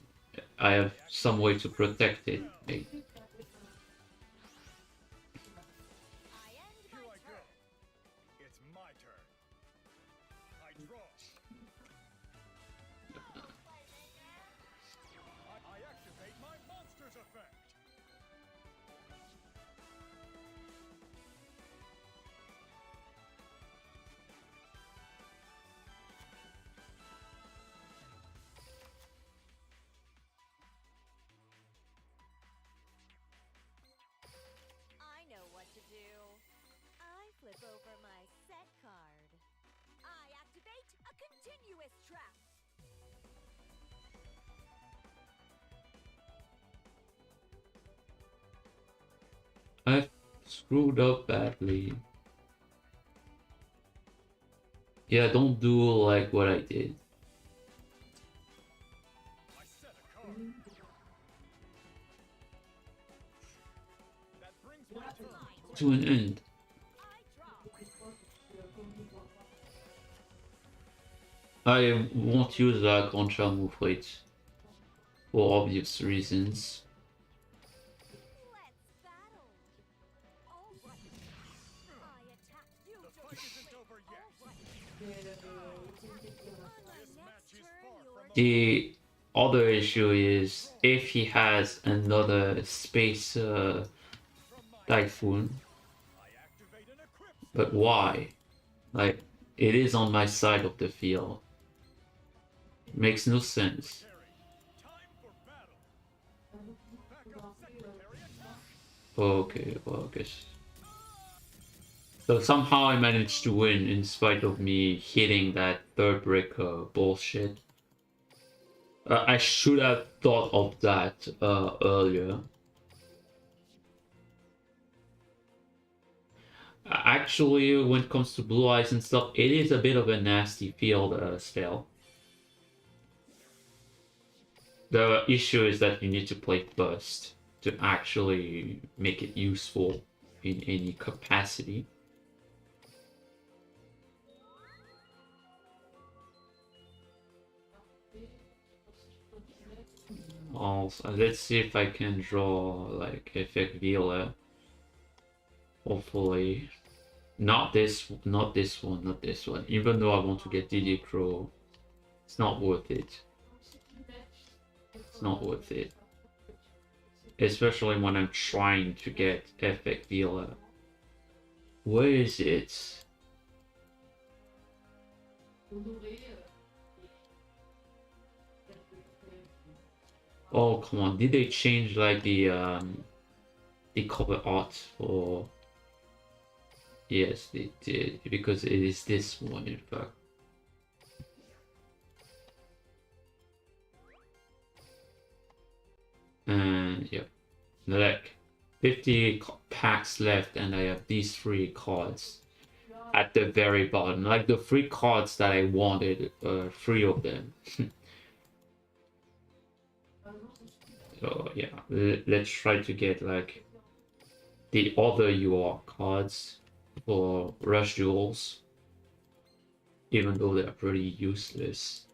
I have some way to protect it, mate. Lewis trap. I screwed up badly. Yeah, don't do like what I did. I set a card. That brings my turn. To an end. I draw. I won't use that contra move rate for obvious reasons. Let's battle. All right. I attack you. The fight isn't over yet. This match is far from over. The other issue is if he has another space From my typhoon, I activate an equip. but why? Like, it is on my side of the field. Makes no sense. Time for battle. Back up secretary attack. Okay, well, I guess. So somehow I managed to win in spite of me hitting that third breaker bullshit. I should have thought of that earlier. Actually, when it comes to blue eyes and stuff, it is a bit of a nasty field spell. The issue is that you need to play first to actually make it useful in any capacity. Also, let's see if I can draw like effect Viola. Hopefully, not this one, not this one. Even though I want to get DD Crow, it's not worth it. It's not worth it. Especially when I'm trying to get effect Viola. Where is it? Oh, come on. Did they change like the cover art for... Yes, they did, because it is this one, in fact. And yeah, like 50 packs left, and I have these 3 cards at the very bottom, like the 3 cards that I wanted, 3 of them. So yeah, let's try to get like the other UR cards for rush duels, even though they're pretty useless.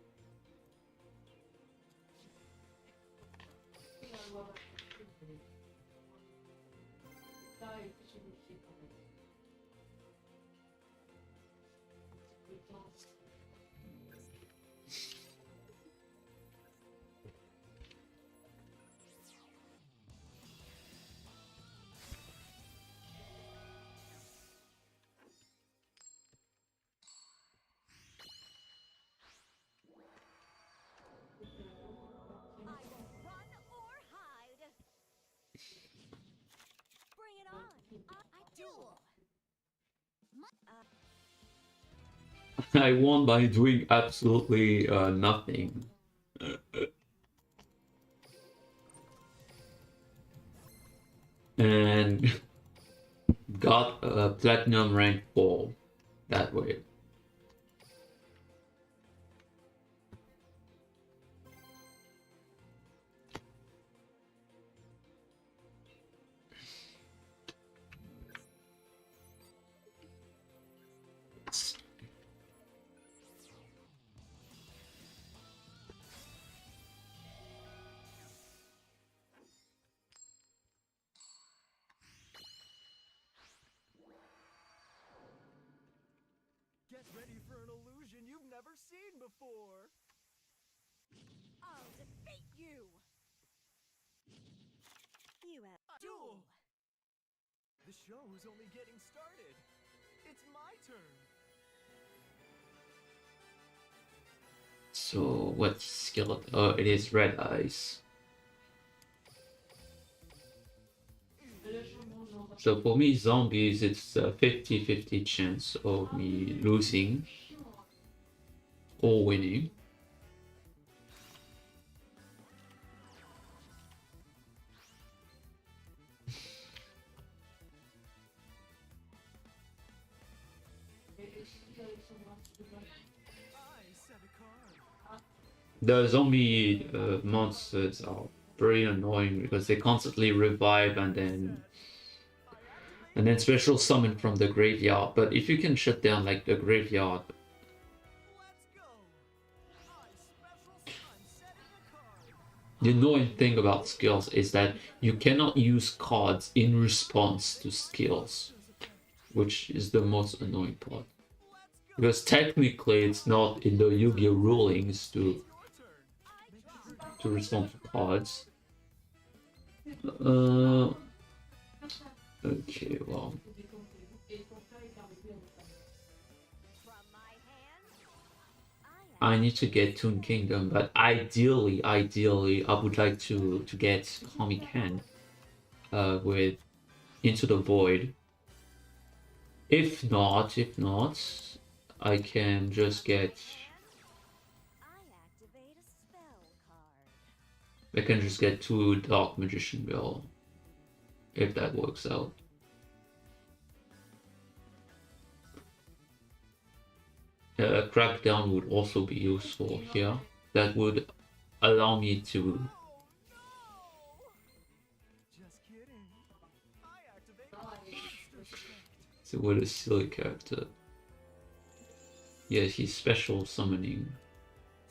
I won't run or hide. Bring it on. I duel. I won by doing absolutely nothing. And got a platinum rank 4 that way. Get ready for an illusion you've never seen before. I'll defeat you. You have Duel. The show is only getting started. It's my turn. So what skill? Oh, it is red eyes. So for me, zombies, it's a 50-50 chance of me losing. or winning. I set a card. The zombie monsters are pretty annoying because they constantly revive and then special summon from the graveyard. But if you can shut down like the graveyard, Let's go. I special summon setting a card. the annoying thing about skills is that you cannot use cards in response to skills, which is the most annoying part. Let's go. Because technically it's not in the Yugioh rulings Your turn. to respond to cards. Uh, okay, well, From my hand, I need to get Toon Kingdom, but ideally, I would like to get Comic Hand, with Into the Void. If not, I can just get. I activate a spell card. I can just get 2 Dark Magician Bell, if that works out. Crackdown would also be useful here. That would allow me to. Just kidding. I activate monster's effect. So what a silly character. Yeah, he's special summoning.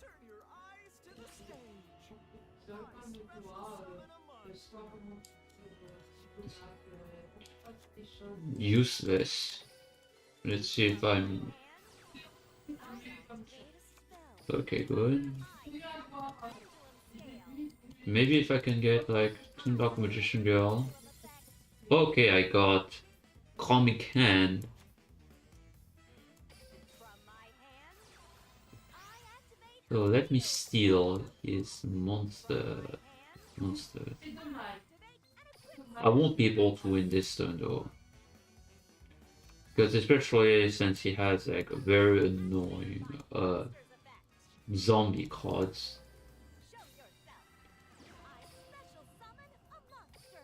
Turn your eyes to the stage. I special summon a monster. Useless. Let's see if I'm. I activate a spell. Okay, good. Pendulum scale. Maybe if I can get like Toon Dark Magician Girl. Effect. Okay, I got Comic Hand. From my hand, I activate So let me steal his monster. activate an I won't be able to win this turn though. Because especially since he has like a very annoying effect. zombie cards. Show yourself. I special summon a monster.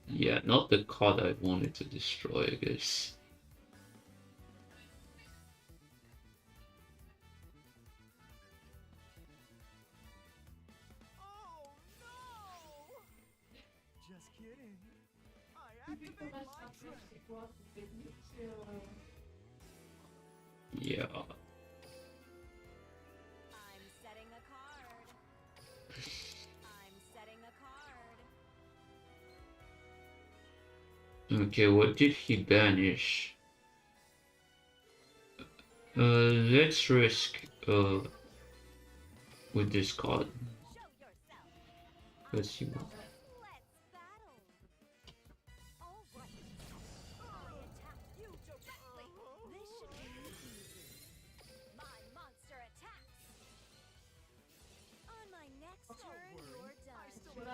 Yeah, not the card I wanted to destroy, I guess. Oh no! Just kidding. I activate my trick. Yeah. I'm setting a card. I'm setting a card. Okay, what did he banish? Let's risk with this card. Show yourself. Let's see. Let's battle. All right. I attack you directly. This should be easy. My monster attacks. On my next turn, you're done. I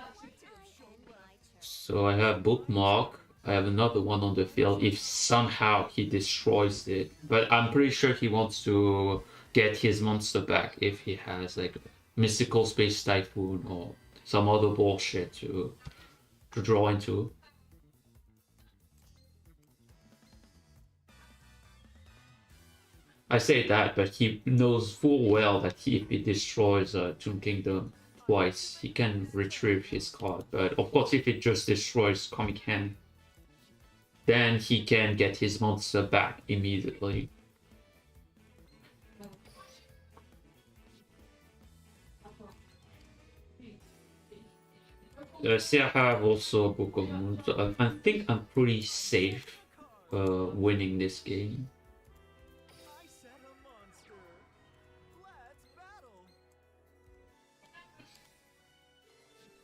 end my turn. So I have Bookmark. I have another one on the field if somehow he destroys it. But I'm pretty sure he wants to get his monster back if he has like Mystical Space Typhoon or some other bullshit to draw into. I say that, but he knows full well that if he destroys Toon Kingdom twice, he can retrieve his card. But of course, if it just destroys Comic Hand, then he can get his monster back immediately. See, I have also a Book of Moon, so I think I'm pretty safe winning this game. I set a monster. Let's battle.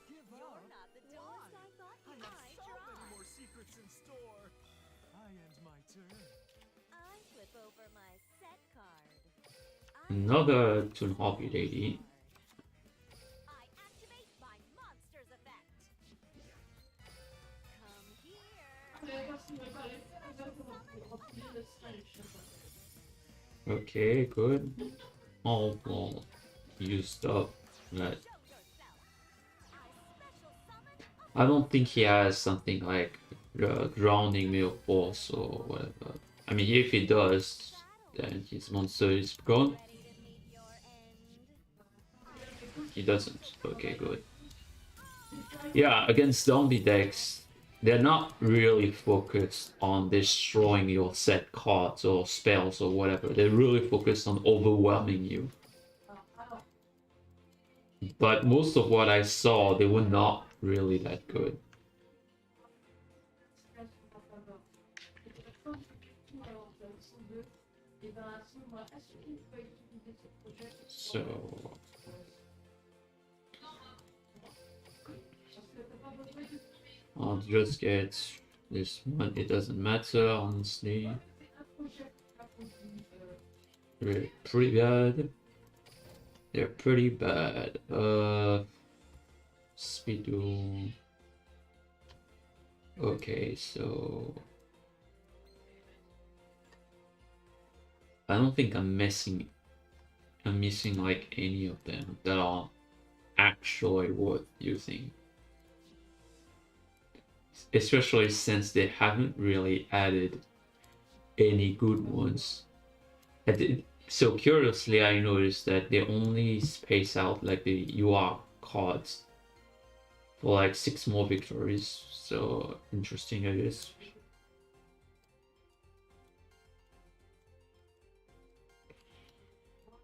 Give You're up. not the duelist I thought you I have might. so many Try. more secrets in store. I end my turn. I flip over my set card. Another Toon Hobby Lady. I activate my monster's effect. Come here. Okay, good. All well used up. But Show yourself. I special summon I don't think he has something like grounding meal force or whatever. I mean, if he does, then his monster is gone. ready to meet your end. He doesn't. Okay, good. Yeah, against zombie decks, they're not really focused on destroying your set cards or spells or whatever. They're really focused on overwhelming you. But most of what I saw, they were not really that good. So I'll just get this one. It doesn't matter, honestly. They're pretty bad. They're pretty bad. Speedo. Okay, so I don't think I'm missing like any of them that are actually worth using. Especially since they haven't really added any good ones. So curiously, I noticed that they only space out like the UR cards for like 6 more victories. So interesting, I guess.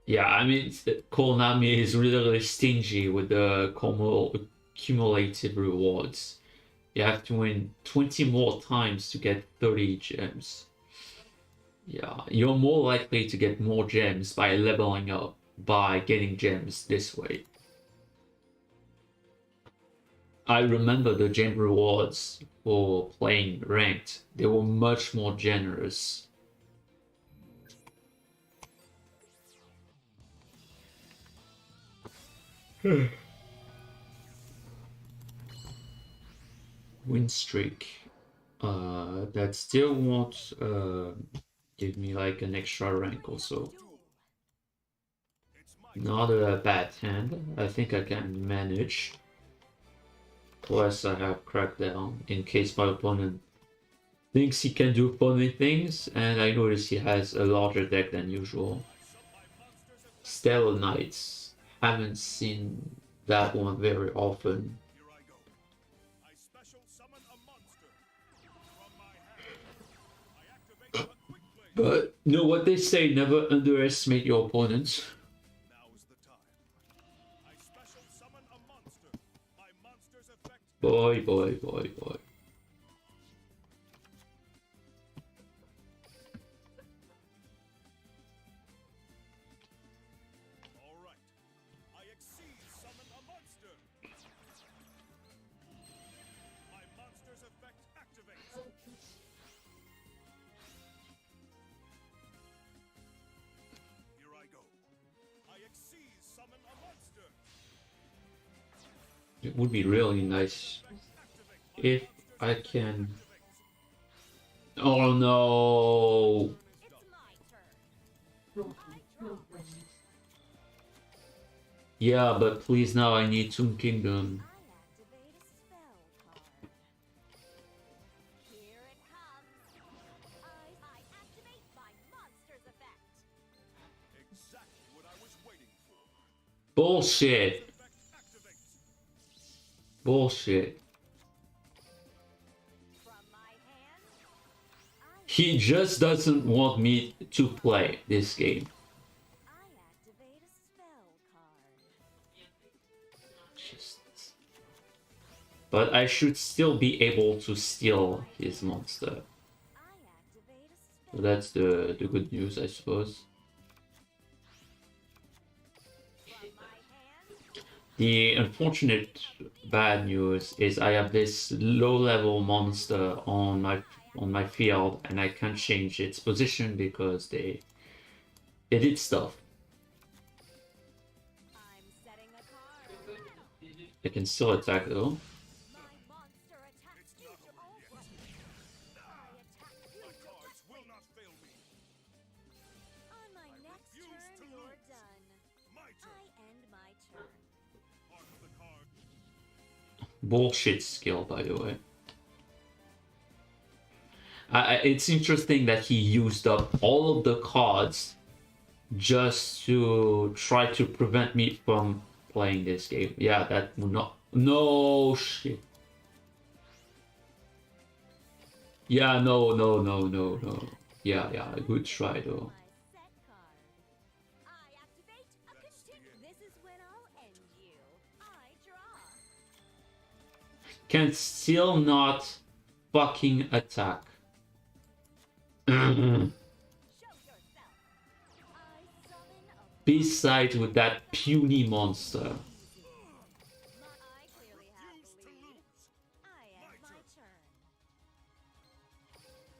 Yeah, I mean, Konami is really stingy with the cumulative rewards. You have to win 20 more times to get 30 gems. Yeah, you're more likely to get more gems by leveling up, by getting gems this way. I remember the gem rewards for playing ranked. They were much more generous. Win streak. That still won't give me like an extra rank also. Not a bad hand. I think I can manage. Plus I have Crackdown in case my opponent thinks he can do funny things, and I notice he has a larger deck than usual. Stellar Knights. Haven't seen that one very often. But you know what they say, never underestimate your opponents. Boy, boy, boy, boy. It would be really nice if I can. Oh no! It's my turn. Yeah, but please now I need Toon Kingdom. I activate a spell card. Here it comes. I activate my monster's effect. Exactly what I was waiting for. Bullshit! Bullshit. From my hand, He just doesn't want me to play this game. I activate a spell card. Just... But I should still be able to steal his monster. I activate a So spell. that's the good news, I suppose. From my hand, The unfortunate bad news is I have this low-level monster on my field, and I can't change its position because they did stuff. I'm setting a card. They can still attack though. My monster attacks you to over. I attack you to Cards will not fail me. on my Bullshit skill, by the way. It's interesting that he used up all of the cards just to try to prevent me from playing this game. Yeah, that would not... No shit. Yeah, no. Yeah, good try though. My set card. I activate a continue. This is when I'll end you. I draw. Can still not fucking attack. Show yourself. I summon a Besides with that puny monster. I clearly have the lead. I end my turn.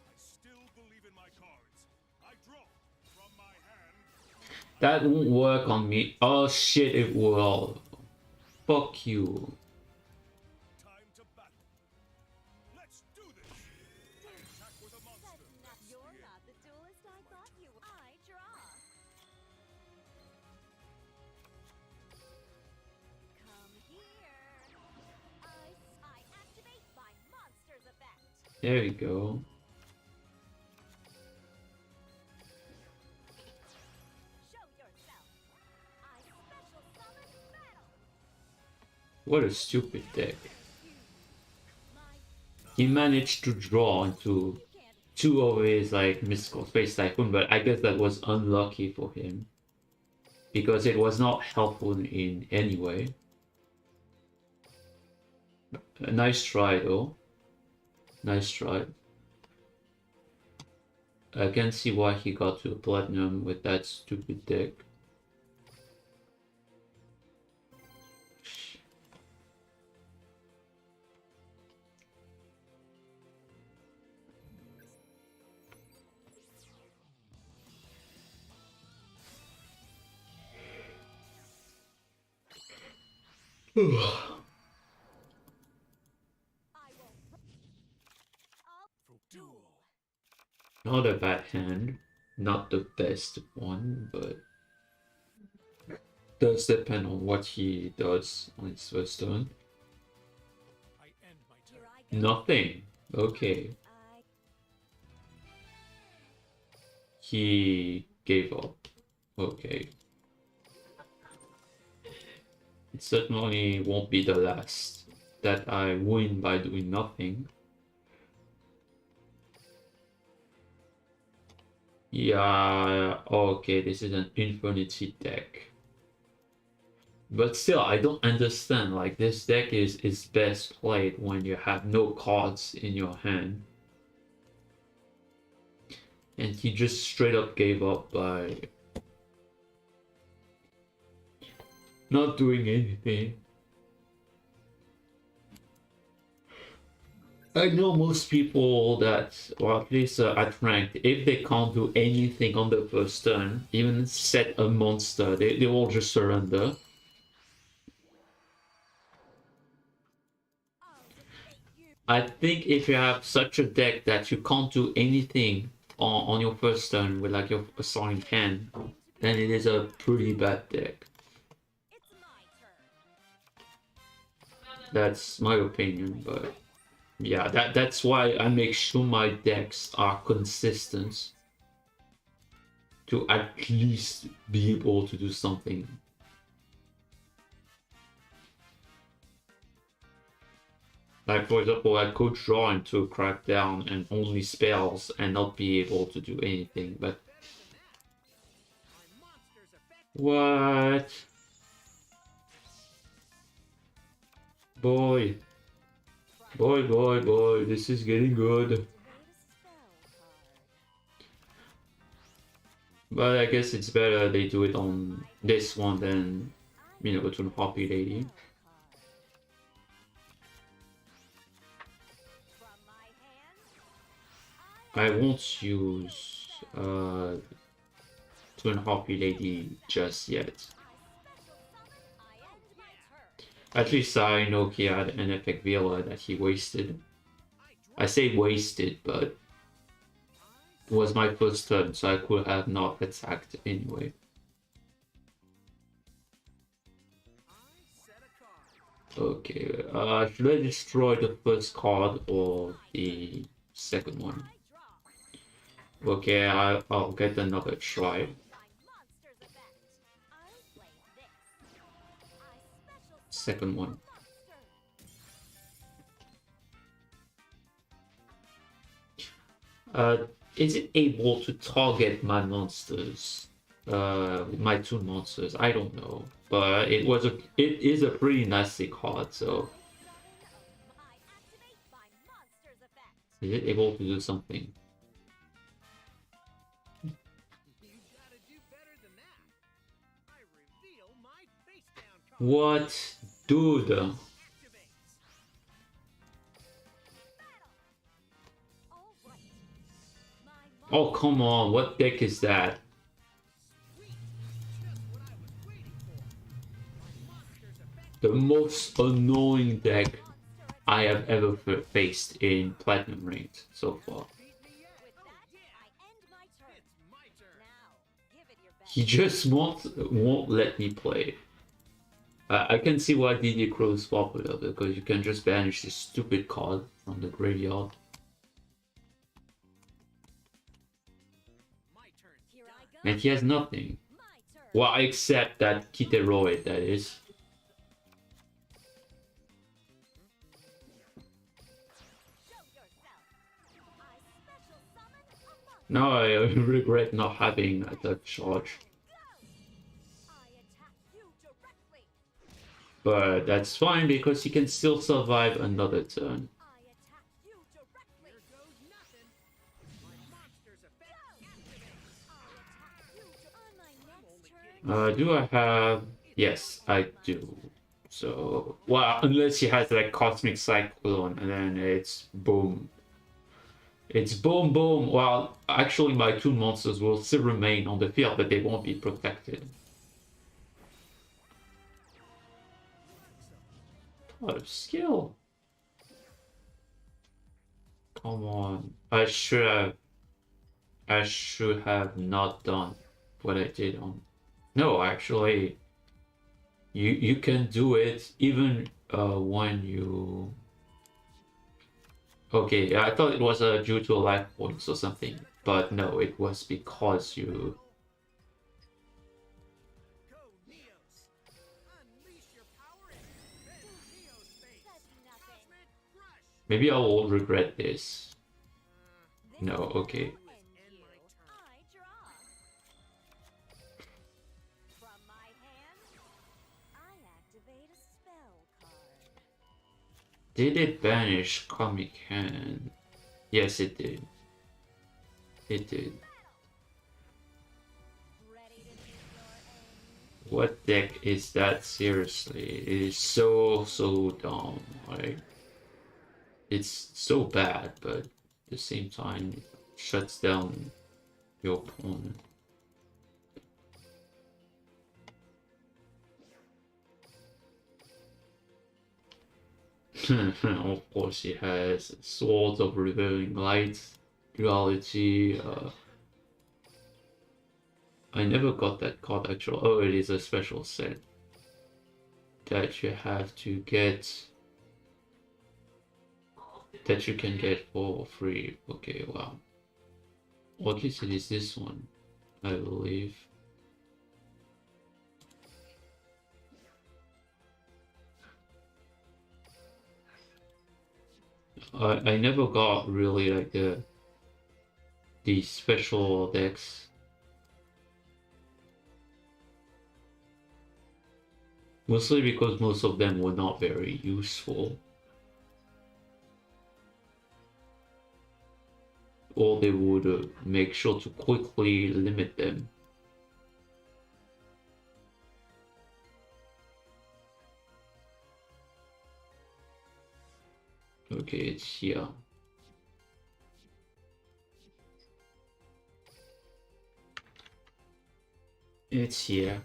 I still believe in my cards. I draw from my hand. That won't work on me. Oh shit, it will. Fuck you. Time to battle. Let's do this. Attack with a monster. You're not the duelist I thought you were. I draw. Come here. I activate my monster's effect. There we go. Show yourself. I special summon battle. What a stupid deck. My He managed to draw into two of his like mystical space typhoon, but I guess that was unlucky for him because it was not helpful in any way. A nice try though. Nice try. I can see why he got to platinum with that stupid deck. I will. Duel. Not a bad hand, not the best one, but does depend on what he does on his first turn. I end my Here turn. I go. Nothing. Okay. I He gave up. Okay. It certainly won't be the last that I win by doing nothing. Yeah, okay, this is an Infinity deck. But still, I don't understand. Like, this deck is best played when you have no cards in your hand. And he just straight up gave up by not doing anything. I know most people that, or at least at ranked, if they can't do anything on the first turn, even set a monster, they will just surrender. I'll defeat you. I think if you have such a deck that you can't do anything on your first turn with like your assigned hand, then it is a pretty bad deck. It's my turn. That's my opinion, but yeah, that's why I make sure my decks are consistent to at least be able to do something. Like for example, I could draw into a crackdown and only spells and not be able to do anything, but My monster's effect. what? Boy, this is getting good. Activate a spell card. But I guess it's better they do it on this one than, you know, to Poppy Lady. From my hand, I won't use Twin Hoppy Lady just yet. I special summon. I end my turn. At least I know he had an epic Villa that he wasted. I say wasted, but it was my first turn, so I could have not attacked anyway. Okay, should I destroy the first card or the second one? I draw. Okay, I'll get another try. My monster's effect. I'll play this. I special summon Second a one. monster. Is it able to target my monsters? My two monsters? I don't know, but it is a pretty nasty card. So I activate my monster's effect. is it able to do something? You gotta do better than that. I reveal my face down card. What, dude? Activates. All right. My Oh, come on! What deck is that? Sweet. Just what I was waiting for. My monster's effect. The most annoying deck monster attack. I have ever faced in Platinum Ranked so far. Beat me yet. With Oh, that, yeah. I end my turn. It's my turn. Now, give it your best. He just won't let me play. I can see why DD Crow is popular, because you can just banish this stupid card from the graveyard. My turn. Here I go. And he has nothing. My turn. Well, except that Kiteroid, that is. Show yourself. I special summon a monster. Now I regret not having that charge. I attack you directly. But that's fine because he can still survive another turn. I attack you directly. Here goes nothing. My monster's effect activates. I attack you on my next turn. Do I have... Yes, I do. So... Well, unless he has like Cosmic Cyclone and then it's boom. It's boom boom. Well, actually my two monsters will still remain on the field, but they won't be protected. A lot of skill. Come on. I should have not done what I did on... No, actually, you can do it even when you... Okay, yeah, I thought it was due to life points or something, but no, it was because you... Go, Neos. Unleash your power and defend Neo's face. That's nothing. Cosmic Crush. Maybe I will regret this. This No, okay. will end you. I draw. From my hand, I activate a spell card. Did it banish Comic Hand? Yes, it did. It did. Ready to meet your end? What deck is that? Seriously, it is so dumb. Like, it's so bad, but at the same time, it shuts down your opponent. Of course, he has Swords of Revealing Light, Duality. I never got that card actually. Oh, it is a special set that you have to get, that you can get for free. Okay, wow. Or at least it is this one, I believe. I never got really like the special decks. Mostly because most of them were not very useful. Or they would make sure to quickly limit them. Okay, it's here. It's here.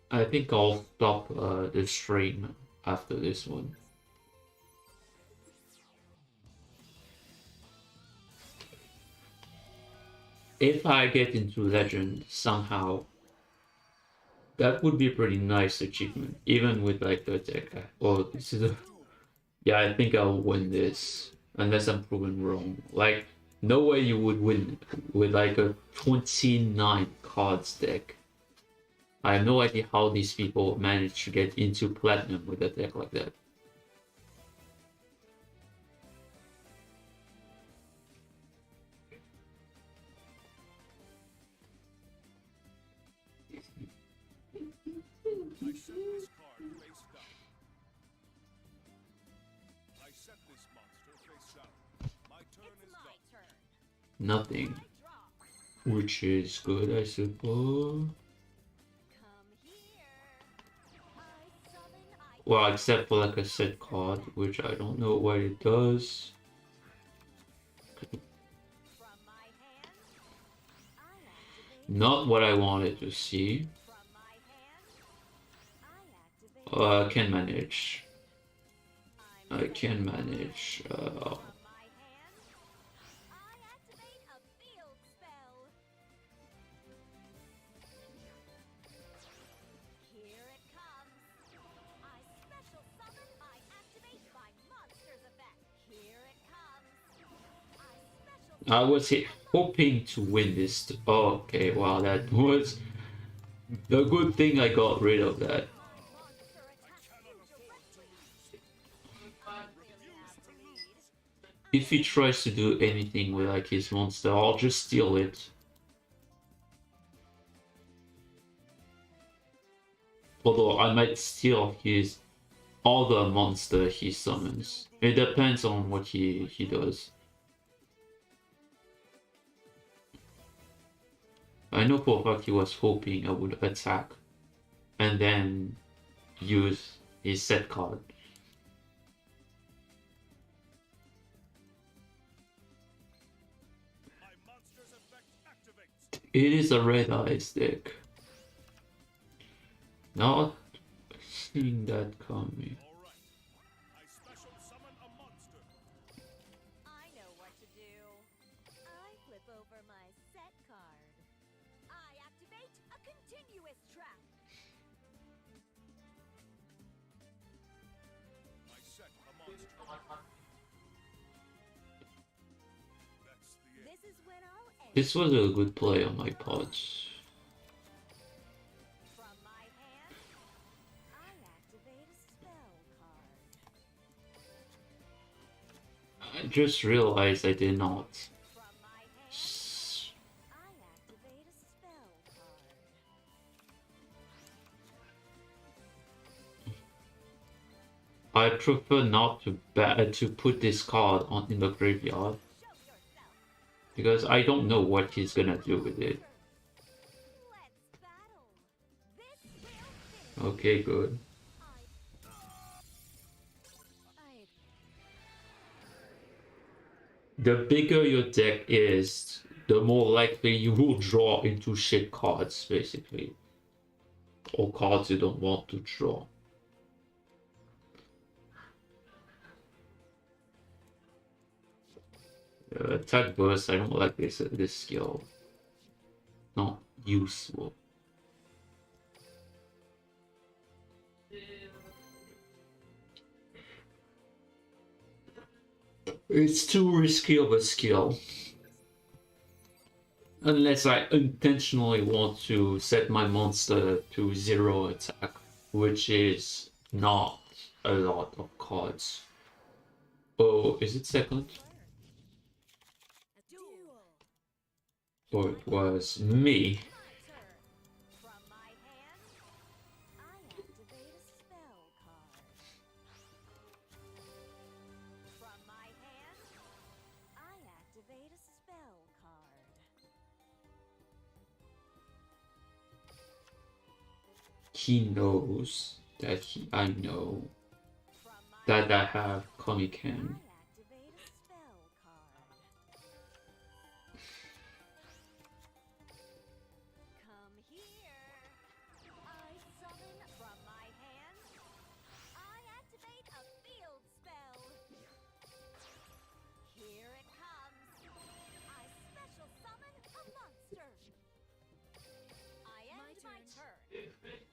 I think I'll stop the stream after this one. If I get into Legend somehow, That would be a pretty nice achievement, even with like the deck. Well, this is a yeah. I think I'll win this unless I'm proven wrong. Like, no way you would win with like a 29 cards deck. I have no idea how these people manage to get into platinum with a deck like that. I set this card face down. I set this monster face down. My turn It's is my done. turn. Nothing, I draw. which is good, I suppose. Come here. I summon. I Well, except for like a set card, which I don't know what it does. from my hand. I activate. Not what I wanted to see. From my hand. I activate. Can manage. I'm I can manage. from my hand. I activate a field spell. Here it comes. I special summon. I activate my monster's effect. Here it comes. I special I was hoping to win this. Oh, okay, wow, that was a good thing I got rid of that. my monster attacks you directly. I really have to lead. If he tries to do anything with like his monster, I'll just steal it. Although I might steal his other monster he summons. It depends on what he does. I know for a fact he was hoping I would attack and then use his set card. My monster's effect activates. It is a red eyes deck. Not seeing that coming. All right. I special summon a monster. I know what to do. I flip over my set card. I activate a continuous trap. I set a monster. That's the end. This is when I'll end. This was a good play on my part. From my hand, I activate a spell card. I just realized I did not. From my hand, I activate a spell card. I prefer not to put this card on in the graveyard Show yourself. because I don't know what he's gonna do with it. Let's battle. This will finish. Okay, good. I The bigger your deck is, the more likely you will draw into shit cards, basically. Or cards you don't want to draw. Attack burst, I don't like this skill. Not useful. It's too risky of a skill. Unless I intentionally want to set my monster to 0 attack, which is not a lot of cards. Oh, is it second? a duel. Or it was me? My turn. From my hand, I activate a spell card. From my hand, I activate a spell card. He knows that I know From my that I have Comic I Hand. activate a spell card. Come here. I summon from my hand. I activate a field spell. Here it comes. I special summon a monster. I end my turn.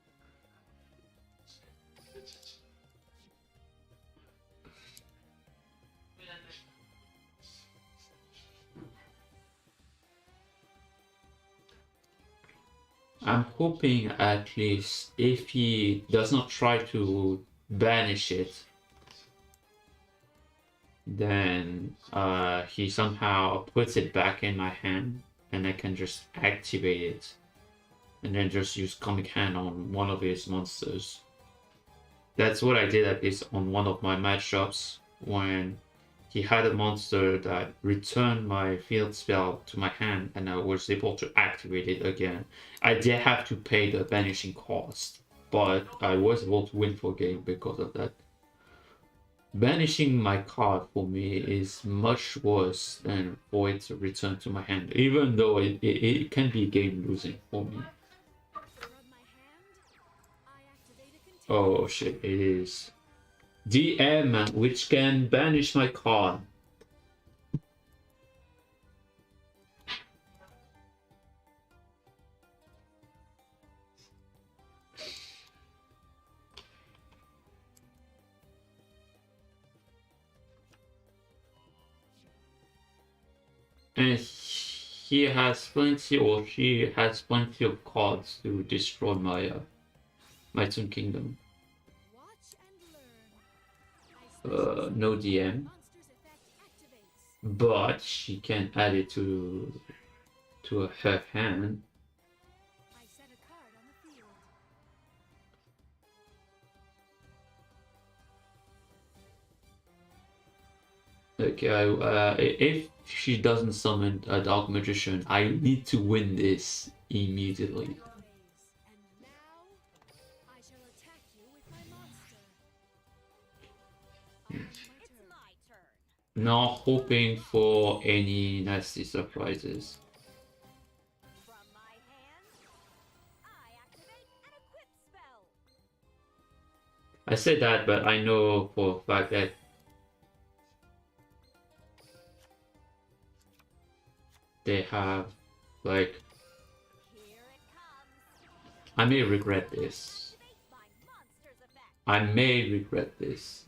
I'm hoping at least if he does not try to banish it, then he somehow puts it back in my hand and I can just activate it and then just use Comic Hand on one of his monsters. That's what I did at least on one of my matchups when he had a monster that returned my field spell to my hand and I was able to activate it again. I did have to pay the banishing cost, but I was able to win for game because of that. Banishing my card for me is much worse than for it to return to my hand, even though it can be game losing for me. Oh shit, it is DM, which can banish my card. And he has plenty, or she has plenty of cards to destroy my Toon Kingdom. No DM, but she can add it to her hand. Okay, if she doesn't summon a Dark Magician, I need to win this immediately. Not hoping for any nasty surprises. From my hand, I activate an equip spell. I said that, but I know for a fact that they have, like, Here it comes. I may regret this. Activate my monster's effect. I may regret this.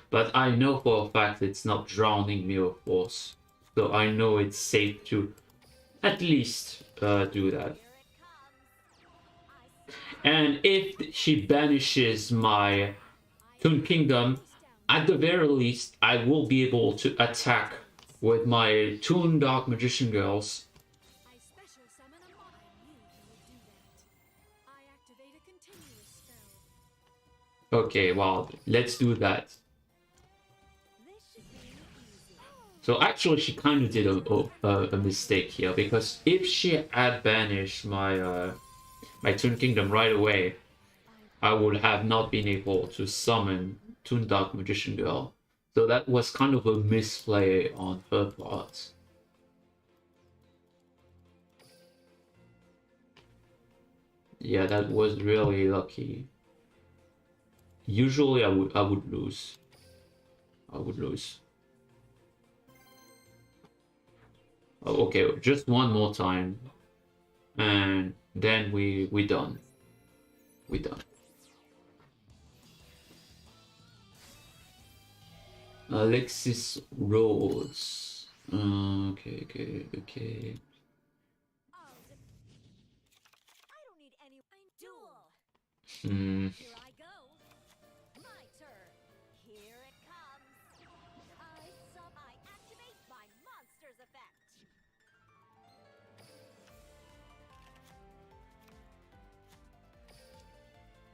But I know for a fact it's not drowning me with force. So I know it's safe to at least do that. And if she banishes my Toon Kingdom, at the very least, I will be able to attack with my Toon Dark Magician Girls. I special summon a mon. I knew you would do that. I activate a continuous spell. Okay, well, let's do that. This should be easy. So actually, she kind of did a mistake here, because if she had banished my my Toon Kingdom right away, I would have not been able to summon Toon Dark Magician Girl. So that was kind of a misplay on her part. Yeah, that was really lucky. Usually I would lose. I would lose. Oh, okay, just one more time, and then we done. We done. Alexis Rhodes. Okay. I don't need any. Duel. Here I go. My turn. Here it comes. I activate my monster's effect.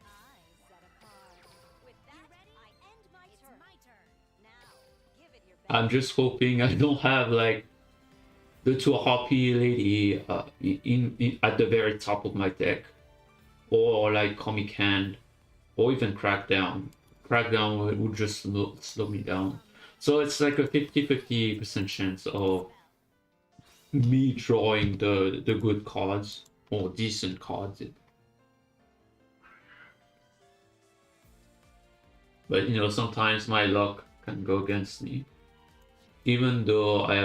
I set a card. With that, I end my turn. My turn. Now, give it your best. I'm just hoping I don't have like the 2 Harpy lady in at the very top of my deck, or like Comic Hand, or even Crackdown. Crackdown would just slow me down. So it's like a 50-50% chance of me drawing the good cards or decent cards. But you know, sometimes my luck can go against me. Even though I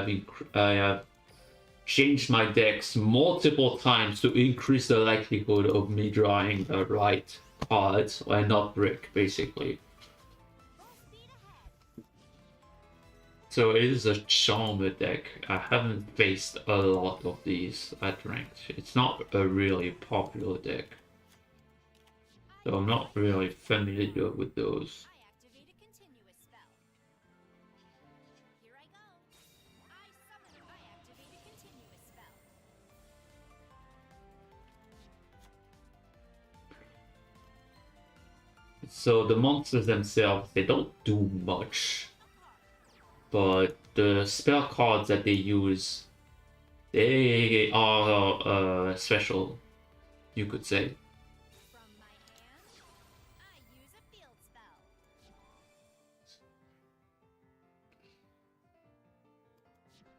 have changed my decks multiple times to increase the likelihood of me drawing the right cards and not brick, basically. So it is a charmer deck. I haven't faced a lot of these at ranked. It's not a really popular deck, so I'm not really familiar with those. I activate a continuous spell. Here I go. I activate a continuous spell. So the monsters themselves, they don't do much, but the spell cards that they use, they are special, you could say. From my hand, I use a field spell.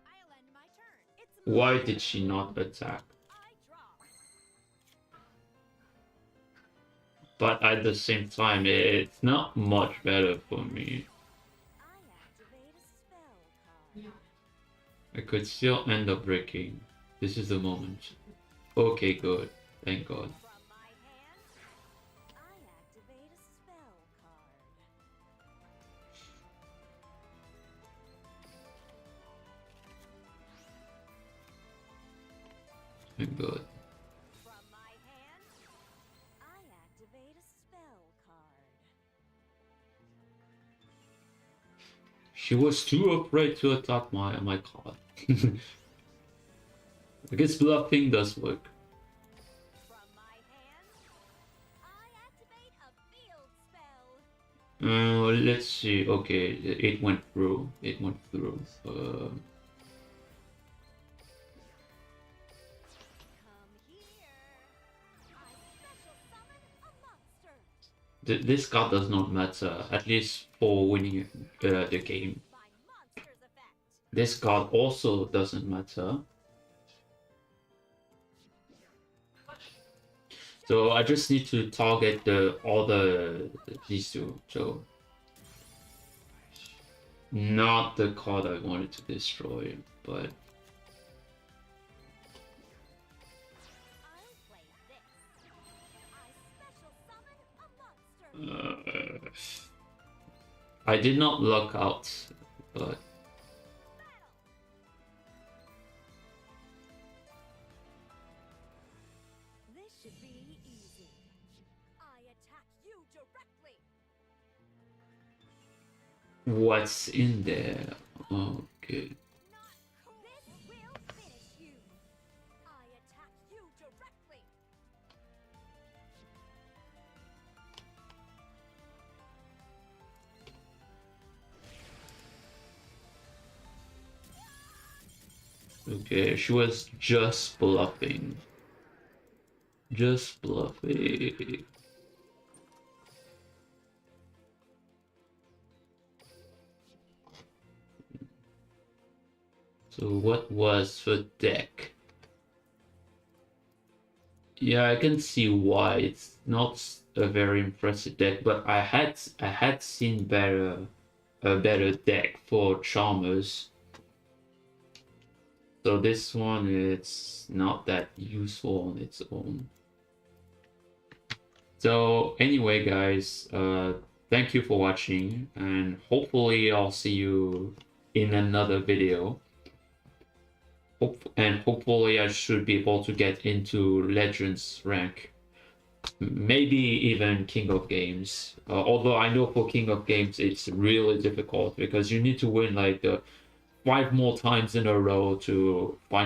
I'll end my turn. It's Why did she not attack? I draw. But at the same time, it's not much better for me. I activate a spell card. I could still end up breaking. This is the moment. Okay, good. Thank God. From my hand, I activate a spell card. Thank God. From my hand, I activate a spell card. She was too afraid to attack my card. I guess bluffing does work. From my hand, I activate a field spell. Let's see. Okay, it went through. It went through. Come here. I special summon a monster. This card does not matter, at least for winning the game. By monster's effect. This card also doesn't matter. So I just need to target these two. So not the card I wanted to destroy, but I'll play this. I special summon a monster. I did not luck out, but Battle. This should be easy. I attack you directly. what's in there? Okay. Not cool. This will finish you. I attack you directly. Okay, she was just bluffing. Just bluffing. So what was the deck? Yeah, I can see why it's not a very impressive deck, but I had seen a better deck for Charmers. So this one, it's not that useful on its own. So anyway, guys, thank you for watching, and hopefully I'll see you in another video. And hopefully I should be able to get into Legends rank. Maybe even King of Games. Although I know for King of Games it's really difficult because you need to win like 5 more times in a row to find